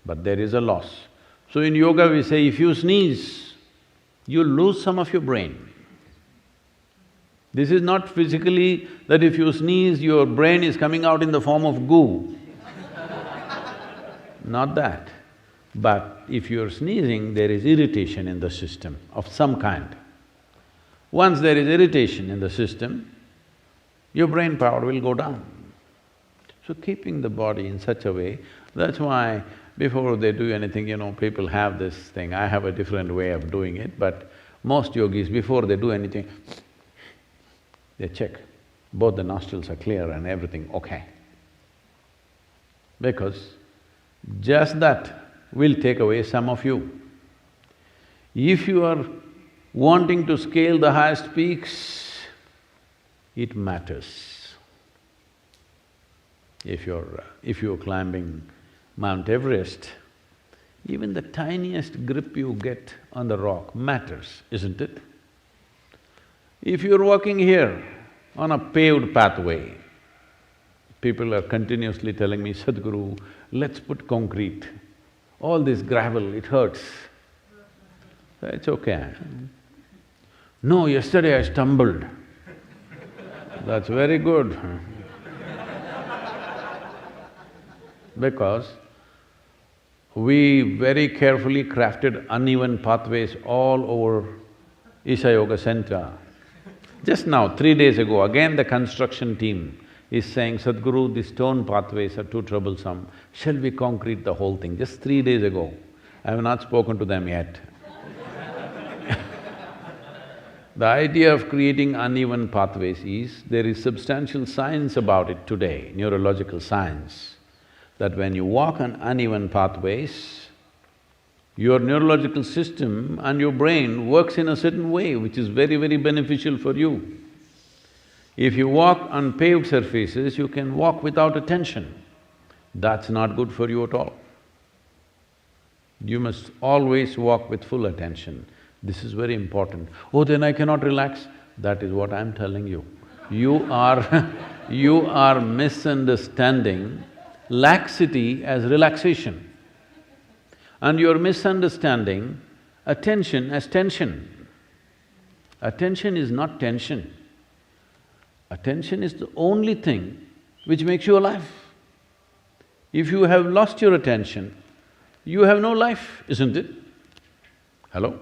but there is a loss. So in yoga we say, if you sneeze, you lose some of your brain. This is not physically that if you sneeze, your brain is coming out in the form of goo. Not that. But if you're sneezing, there is irritation in the system of some kind. Once there is irritation in the system, your brain power will go down. So keeping the body in such a way, that's why before they do anything, people have this thing, I have a different way of doing it, but most yogis, before they do anything, they check, both the nostrils are clear and everything okay. Because just that will take away some of you. If you are wanting to scale the highest peaks, it matters. If you're climbing Mount Everest, even the tiniest grip you get on the rock matters, isn't it? If you're walking here on a paved pathway, people are continuously telling me, Sadhguru, let's put concrete. All this gravel, it hurts. It's okay. No, yesterday I stumbled. That's very good. Because we very carefully crafted uneven pathways all over Isha Yoga Center. Just now, 3 days ago, again the construction team is saying, Sadhguru, these stone pathways are too troublesome, shall we concrete the whole thing? Just 3 days ago. I have not spoken to them yet. The idea of creating uneven pathways is, there is substantial science about it today, neurological science, that when you walk on uneven pathways, your neurological system and your brain works in a certain way which is very, very beneficial for you. If you walk on paved surfaces, you can walk without attention. That's not good for you at all. You must always walk with full attention. This is very important. Oh, then I cannot relax. That is what I'm telling you. You are misunderstanding laxity as relaxation. And you're misunderstanding attention as tension. Attention is not tension. Attention is the only thing which makes you alive. If you have lost your attention, you have no life, isn't it? Hello?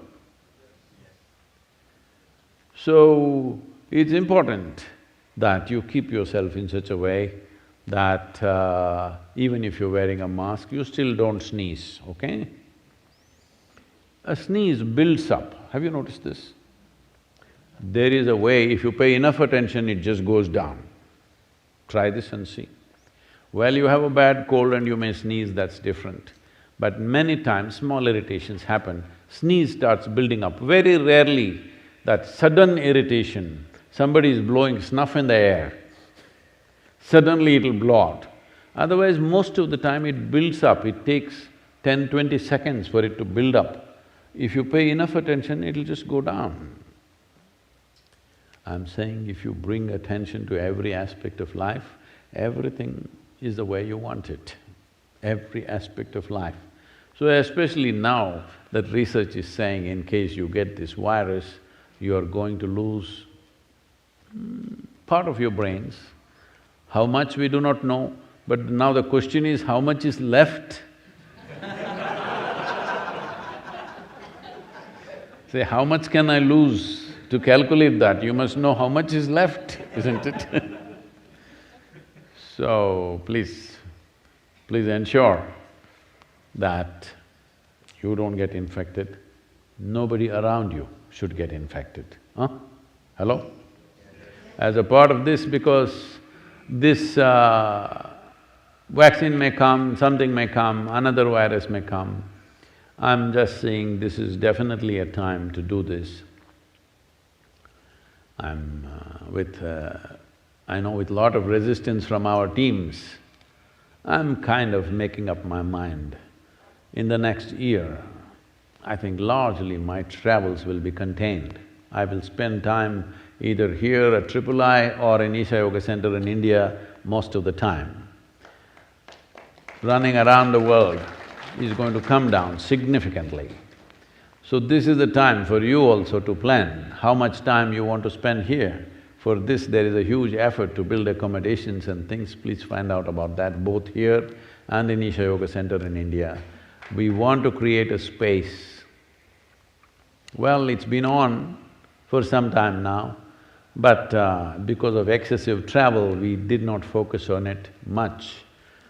So, it's important that you keep yourself in such a way that even if you're wearing a mask, you still don't sneeze, okay? A sneeze builds up. Have you noticed this? There is a way, if you pay enough attention, it just goes down. Try this and see. Well, you have a bad cold and you may sneeze, that's different. But many times, small irritations happen, sneeze starts building up. Very rarely that sudden irritation, somebody is blowing snuff in the air, suddenly it'll blow out. Otherwise, most of the time it builds up, it takes 10, 20 seconds for it to build up. If you pay enough attention, it'll just go down. I'm saying if you bring attention to every aspect of life, everything is the way you want it. Every aspect of life. So especially now that research is saying in case you get this virus, you are going to lose part of your brains. How much we do not know, but now the question is how much is left? Say, how much can I lose? To calculate that, you must know how much is left, isn't it? So, please ensure that you don't get infected. Nobody around you should get infected, huh? Hello? As a part of this, because this vaccine may come, something may come, another virus may come, I'm just saying this is definitely a time to do this. I know with lot of resistance from our teams, I'm kind of making up my mind. In the next year, I think largely my travels will be contained. I will spend time either here at III or in Isha Yoga Center in India most of the time. Running around the world is going to come down significantly. So this is the time for you also to plan how much time you want to spend here. For this, there is a huge effort to build accommodations and things, please find out about that both here and in Isha Yoga Center in India. We want to create a space. Well, it's been on for some time now, but because of excessive travel, we did not focus on it much.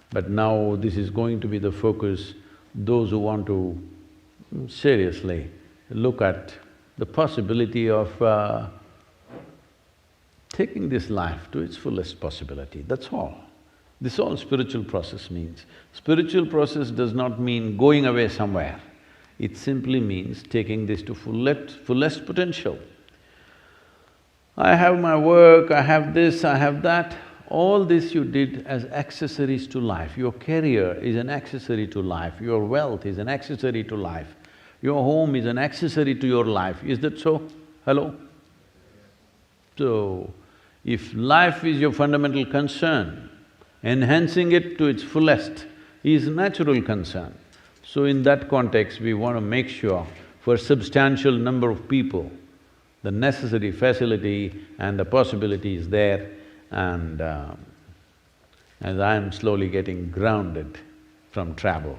But now this is going to be the focus. Those who want to seriously look at the possibility of taking this life to its fullest possibility, that's all. This is all spiritual process means. Spiritual process does not mean going away somewhere. It simply means taking this to fullest potential. I have my work, I have this, I have that. All this you did as accessories to life. Your career is an accessory to life, your wealth is an accessory to life, your home is an accessory to your life. Is that so? Hello? So, if life is your fundamental concern, enhancing it to its fullest is natural concern. So in that context, we want to make sure for substantial number of people, the necessary facility and the possibility is there. And as I am slowly getting grounded from travel,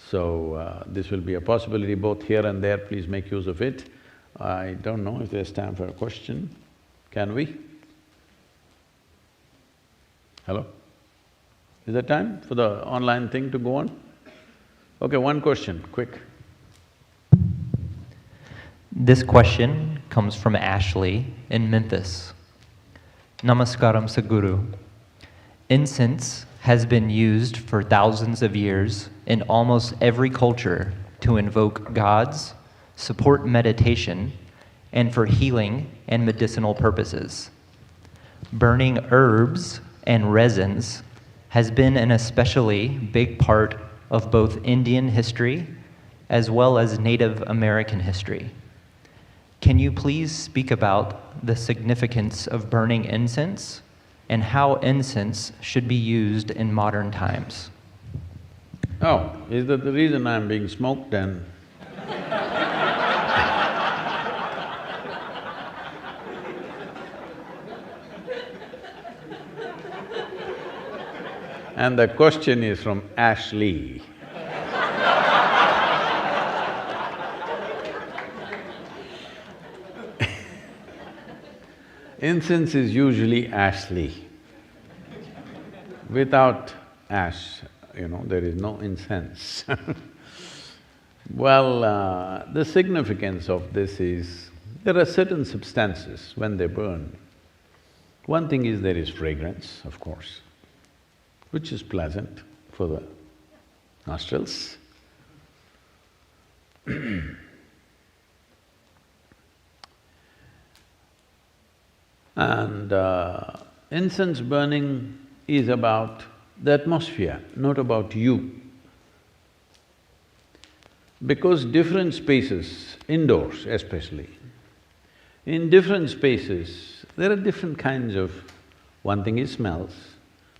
so this will be a possibility both here and there, please make use of it. I don't know if there's time for a question, can we? Hello? Is there time for the online thing to go on? Okay, one question, quick. This question comes from Ashley in Memphis. Namaskaram Sadhguru. Incense has been used for thousands of years in almost every culture to invoke gods, support meditation, and for healing and medicinal purposes. Burning herbs and resins has been an especially big part of both Indian history as well as Native American history. Can you please speak about the significance of burning incense and how incense should be used in modern times? Oh, is that the reason I'm being smoked then? And the question is from Ashley. Incense is usually ashly. Without ash, there is no incense. Well, the significance of this is, there are certain substances when they burn. One thing is there is fragrance, of course, which is pleasant for the nostrils. And incense burning is about the atmosphere, not about you. Because different spaces, indoors especially, in different spaces, there are different kinds of… one thing is smells,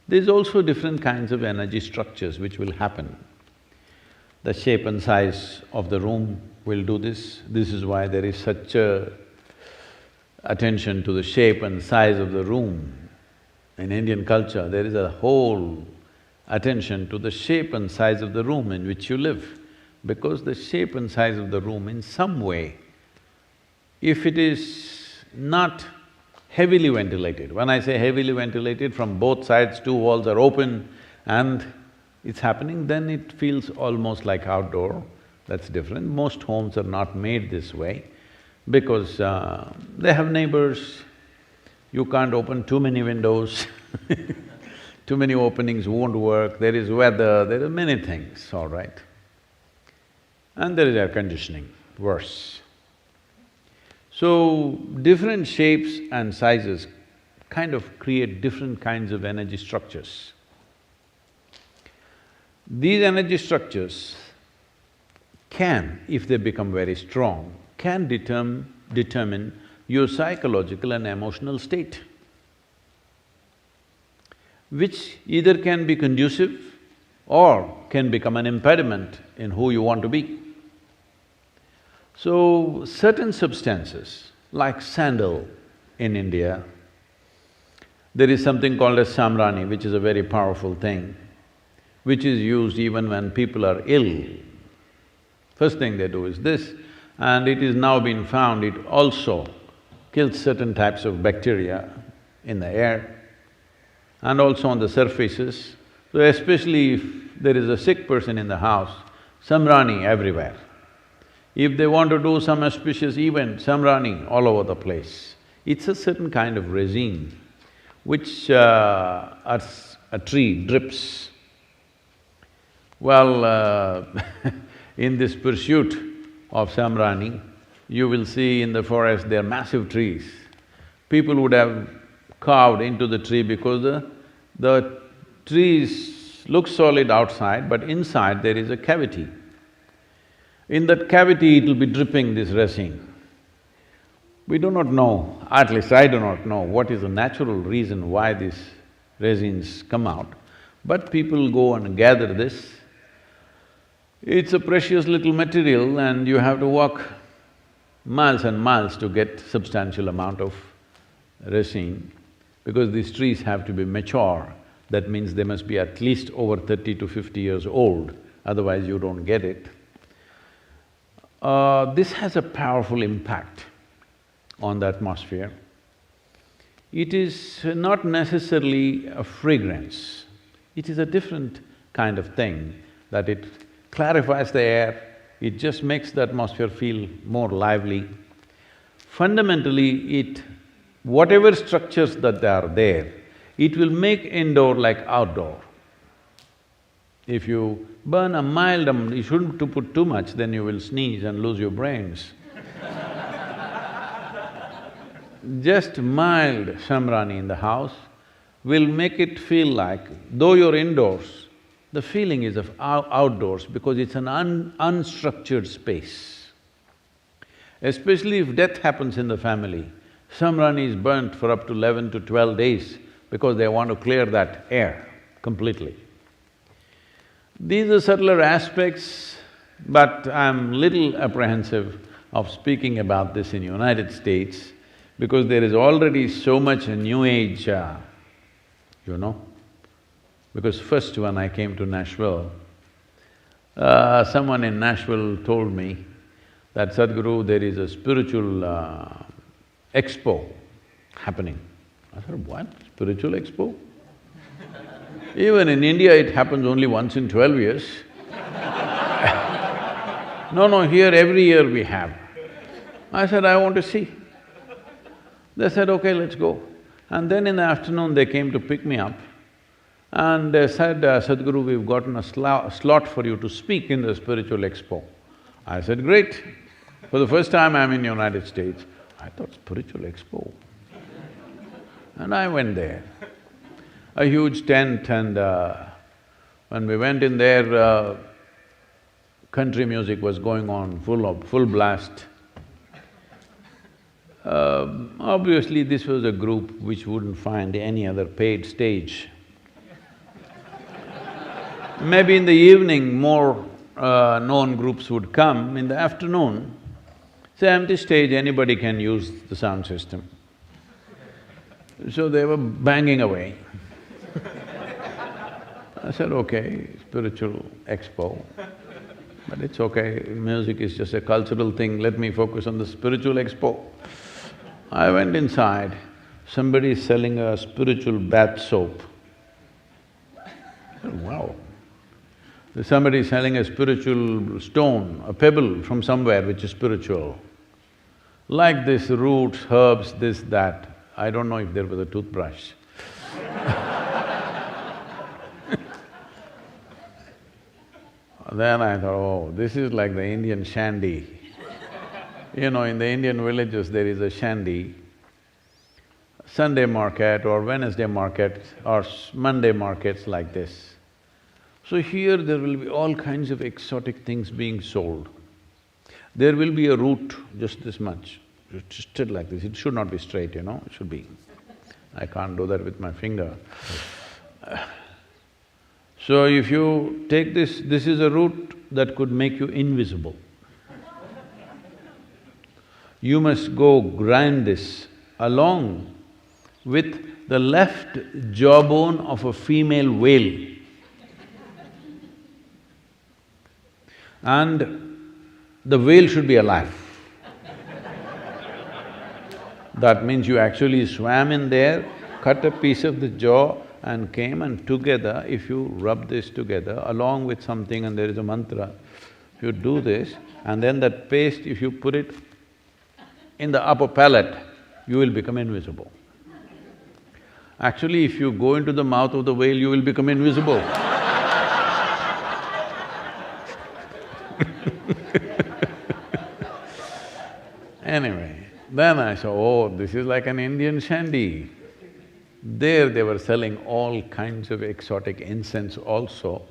there's also different kinds of energy structures which will happen. The shape and size of the room will do this. This is why there is such a attention to the shape and size of the room. In Indian culture, there is a whole attention to the shape and size of the room in which you live, because the shape and size of the room in some way, if it is not heavily ventilated, when I say heavily ventilated, from both sides two walls are open and it's happening, then it feels almost like outdoor. That's different. Most homes are not made this way because they have neighbors, you can't open too many windows too many openings won't work, there is weather, there are many things, all right. And there is air conditioning, worse. So, different shapes and sizes kind of create different kinds of energy structures. These energy structures can, if they become very strong, can determine your psychological and emotional state, which either can be conducive or can become an impediment in who you want to be. So, certain substances, like sandal in India, there is something called as samrani, which is a very powerful thing, which is used even when people are ill. First thing they do is this, and it is now been found it also kills certain types of bacteria in the air and also on the surfaces. So especially if there is a sick person in the house, samrani everywhere. If they want to do some auspicious event, samrani all over the place. It's a certain kind of resin which as a tree drips. Well, in this pursuit of samrani, you will see in the forest there are massive trees. People would have carved into the tree because the trees look solid outside, but inside there is a cavity. In that cavity, it'll be dripping this resin. We do not know, at least I do not know, what is the natural reason why these resins come out, but people go and gather this. It's a precious little material and you have to walk miles and miles to get substantial amount of resin, because these trees have to be mature. That means they must be at least over 30 to 50 years old, otherwise you don't get it. This has a powerful impact on the atmosphere. It is not necessarily a fragrance, it is a different kind of thing, that it clarifies the air, it just makes the atmosphere feel more lively. Fundamentally, whatever structures that are there, it will make indoor like outdoor. If you burn a mild, you shouldn't to put too much, then you will sneeze and lose your brains. Just mild samrani in the house will make it feel like, though you're indoors, the feeling is of outdoors because it's an unstructured space. Especially if death happens in the family, samrani is burnt for up to 11 to 12 days because they want to clear that air completely. These are subtler aspects, but I'm little apprehensive of speaking about this in United States because there is already so much new age, you know. Because first when I came to Nashville, someone in Nashville told me that, Sadhguru, there is a spiritual expo happening. I said, what? Spiritual expo? Even in India, it happens only once in 12 years. No, here every year we have. I said, I want to see. They said, okay, let's go. And then in the afternoon, they came to pick me up and they said, Sadhguru, we've gotten a slot for you to speak in the spiritual expo. I said, great. For the first time I'm in United States. I thought, spiritual expo? And I went there. A huge tent, and when we went in there, country music was going on, full blast. Obviously, this was a group which wouldn't find any other paid stage. Maybe in the evening, more known groups would come in the afternoon, say empty stage, anybody can use the sound system. So they were banging away. I said, okay, spiritual expo, but it's okay, music is just a cultural thing, let me focus on the spiritual expo. I went inside, somebody is selling a spiritual bath soap. I said, wow. Somebody is selling a spiritual stone, a pebble from somewhere which is spiritual. Like this, roots, herbs, this, that. I don't know if there was a toothbrush. Then I thought, oh, this is like the Indian shandy. You know, in the Indian villages there is a shandy, Sunday market or Wednesday market or Monday markets like this. So here there will be all kinds of exotic things being sold. There will be a root just this much, twisted like this, it should not be straight, you know, it should be… I can't do that with my finger. So if you take this is a root that could make you invisible. You must go grind this along with the left jawbone of a female whale. And the whale should be alive. That means you actually swam in there, cut a piece of the jaw and came, and together, if you rub this together along with something and there is a mantra, if you do this, and then that paste, if you put it in the upper palate, you will become invisible. Actually, if you go into the mouth of the whale, you will become invisible. Anyway, then I saw, oh, this is like an Indian shandy. There they were selling all kinds of exotic incense also.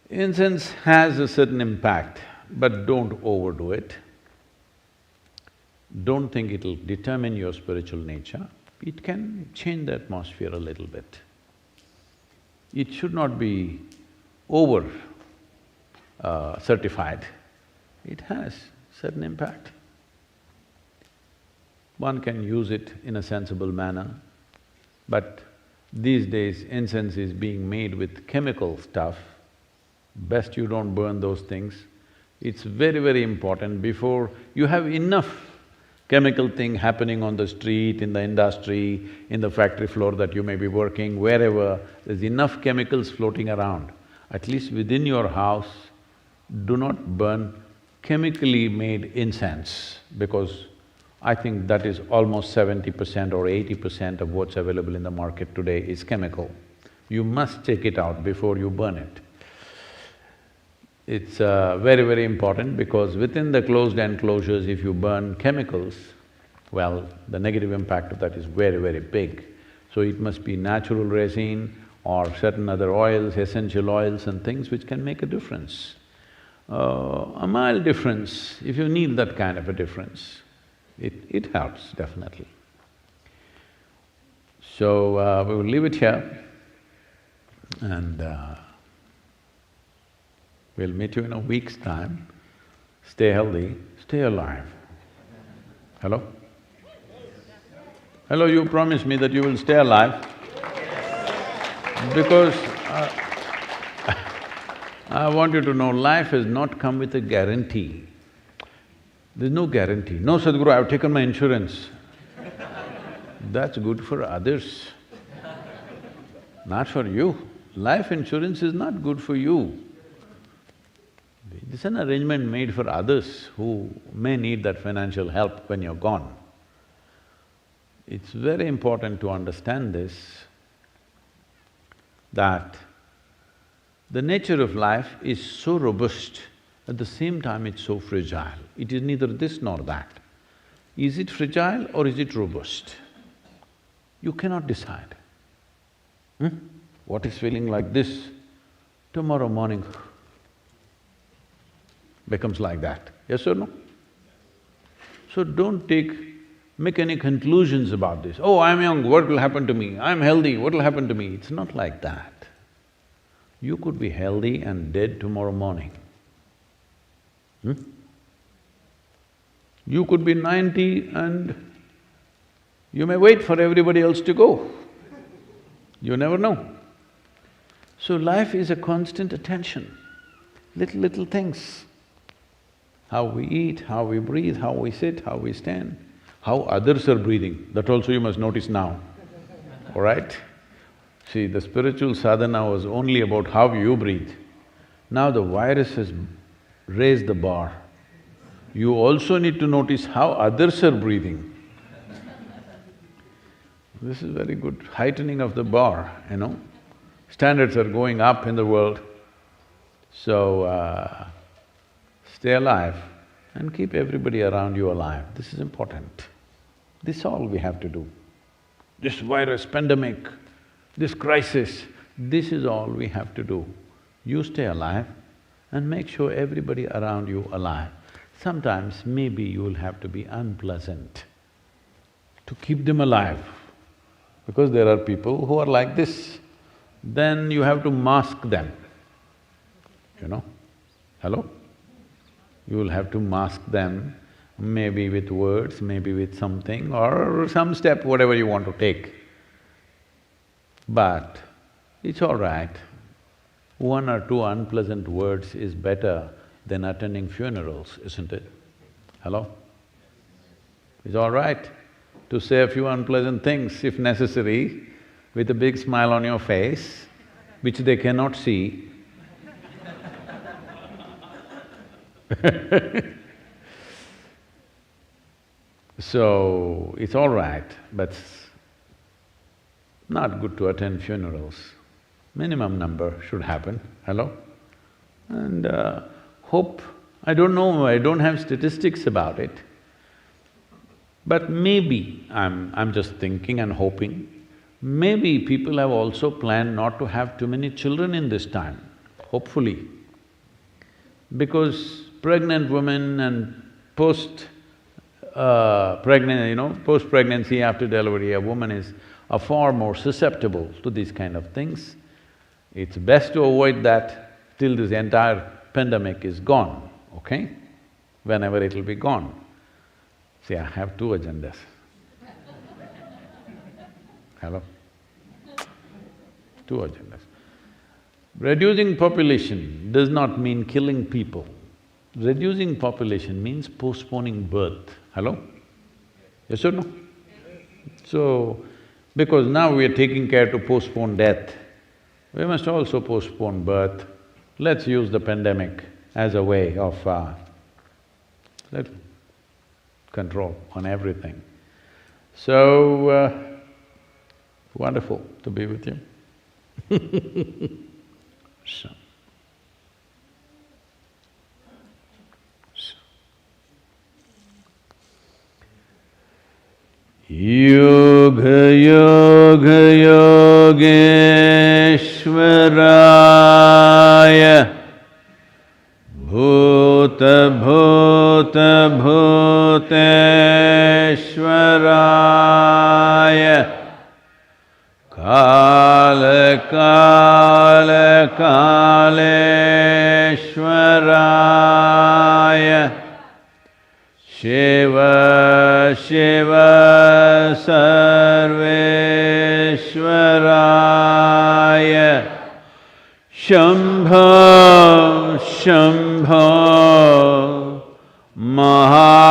Incense has a certain impact, but don't overdo it. Don't think it'll determine your spiritual nature. It can change the atmosphere a little bit. It should not be over certified. It has certain impact. One can use it in a sensible manner, but these days incense is being made with chemical stuff. Best you don't burn those things. It's very, very important before you have enough chemical thing happening on the street, in the industry, in the factory floor that you may be working, wherever, there's enough chemicals floating around. At least within your house, do not burn chemically made incense, because I think that is almost 70% or 80% of what's available in the market today is chemical. You must check it out before you burn it. It's very, very important because within the closed enclosures, if you burn chemicals, well, the negative impact of that is very, very big. So it must be natural resin or certain other oils, essential oils and things which can make a difference. A mild difference, if you need that kind of a difference, it helps definitely. So, we will leave it here and we'll meet you in a week's time. Stay healthy, stay alive. Hello? Hello, you promise me that you will stay alive? Because I want you to know, life has not come with a guarantee. There's no guarantee. No, Sadhguru, I've taken my insurance. That's good for others, not for you. Life insurance is not good for you. It's an arrangement made for others who may need that financial help when you're gone. It's very important to understand this, that the nature of life is so robust, at the same time it's so fragile. It is neither this nor that. Is it fragile or is it robust? You cannot decide. What is feeling like this, tomorrow morning becomes like that, yes or no? So don't make any conclusions about this. Oh, I'm young, what will happen to me? I'm healthy, what will happen to me? It's not like that. You could be healthy and dead tomorrow morning. You could be 90 and you may wait for everybody else to go. You never know. So life is a constant attention, little things. How we eat, how we breathe, how we sit, how we stand, how others are breathing, that also you must notice now, all right? See, the spiritual sadhana was only about how you breathe. Now the virus has raised the bar. You also need to notice how others are breathing. This is very good heightening of the bar, you know. Standards are going up in the world. So, stay alive and keep everybody around you alive. This is important. This is all we have to do. This virus, pandemic, this crisis, this is all we have to do. You stay alive and make sure everybody around you alive. Sometimes maybe you will have to be unpleasant to keep them alive, because there are people who are like this. Then you have to mask them, you know. Hello? You will have to mask them, maybe with words, maybe with something or some step, whatever you want to take. But it's all right. One or two unpleasant words is better than attending funerals, isn't it? Hello? It's all right to say a few unpleasant things if necessary, with a big smile on your face, which they cannot see. So, it's all right, but not good to attend funerals. Minimum number should happen, hello? And hope… I don't know, I don't have statistics about it, but maybe, I'm just thinking and hoping, maybe people have also planned not to have too many children in this time, hopefully. Because pregnant women and post-pregnancy, after delivery, a woman is far more susceptible to these kind of things. It's best to avoid that till this entire pandemic is gone, okay? Whenever it'll be gone. See, I have two agendas. Hello? Two agendas. Reducing population does not mean killing people. Reducing population means postponing birth. Hello? Yes or no? So, because now we are taking care to postpone death, we must also postpone birth. Let's use the pandemic as a way of control on everything. So, wonderful to be with you. So. Yoga Yoga Yogeshwaraya Bhuta Bhuta Bhuteshwaraya Kala Kala Kaleshwaraya Shiva Shiva Sarveshwaraya Shambho Shambho Mahadevaya.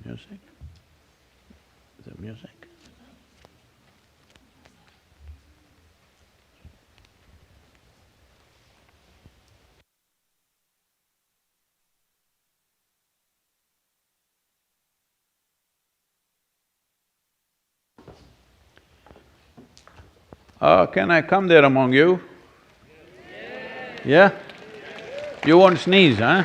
Music? Is it music? Can I come there among you? Yeah? You won't sneeze, huh?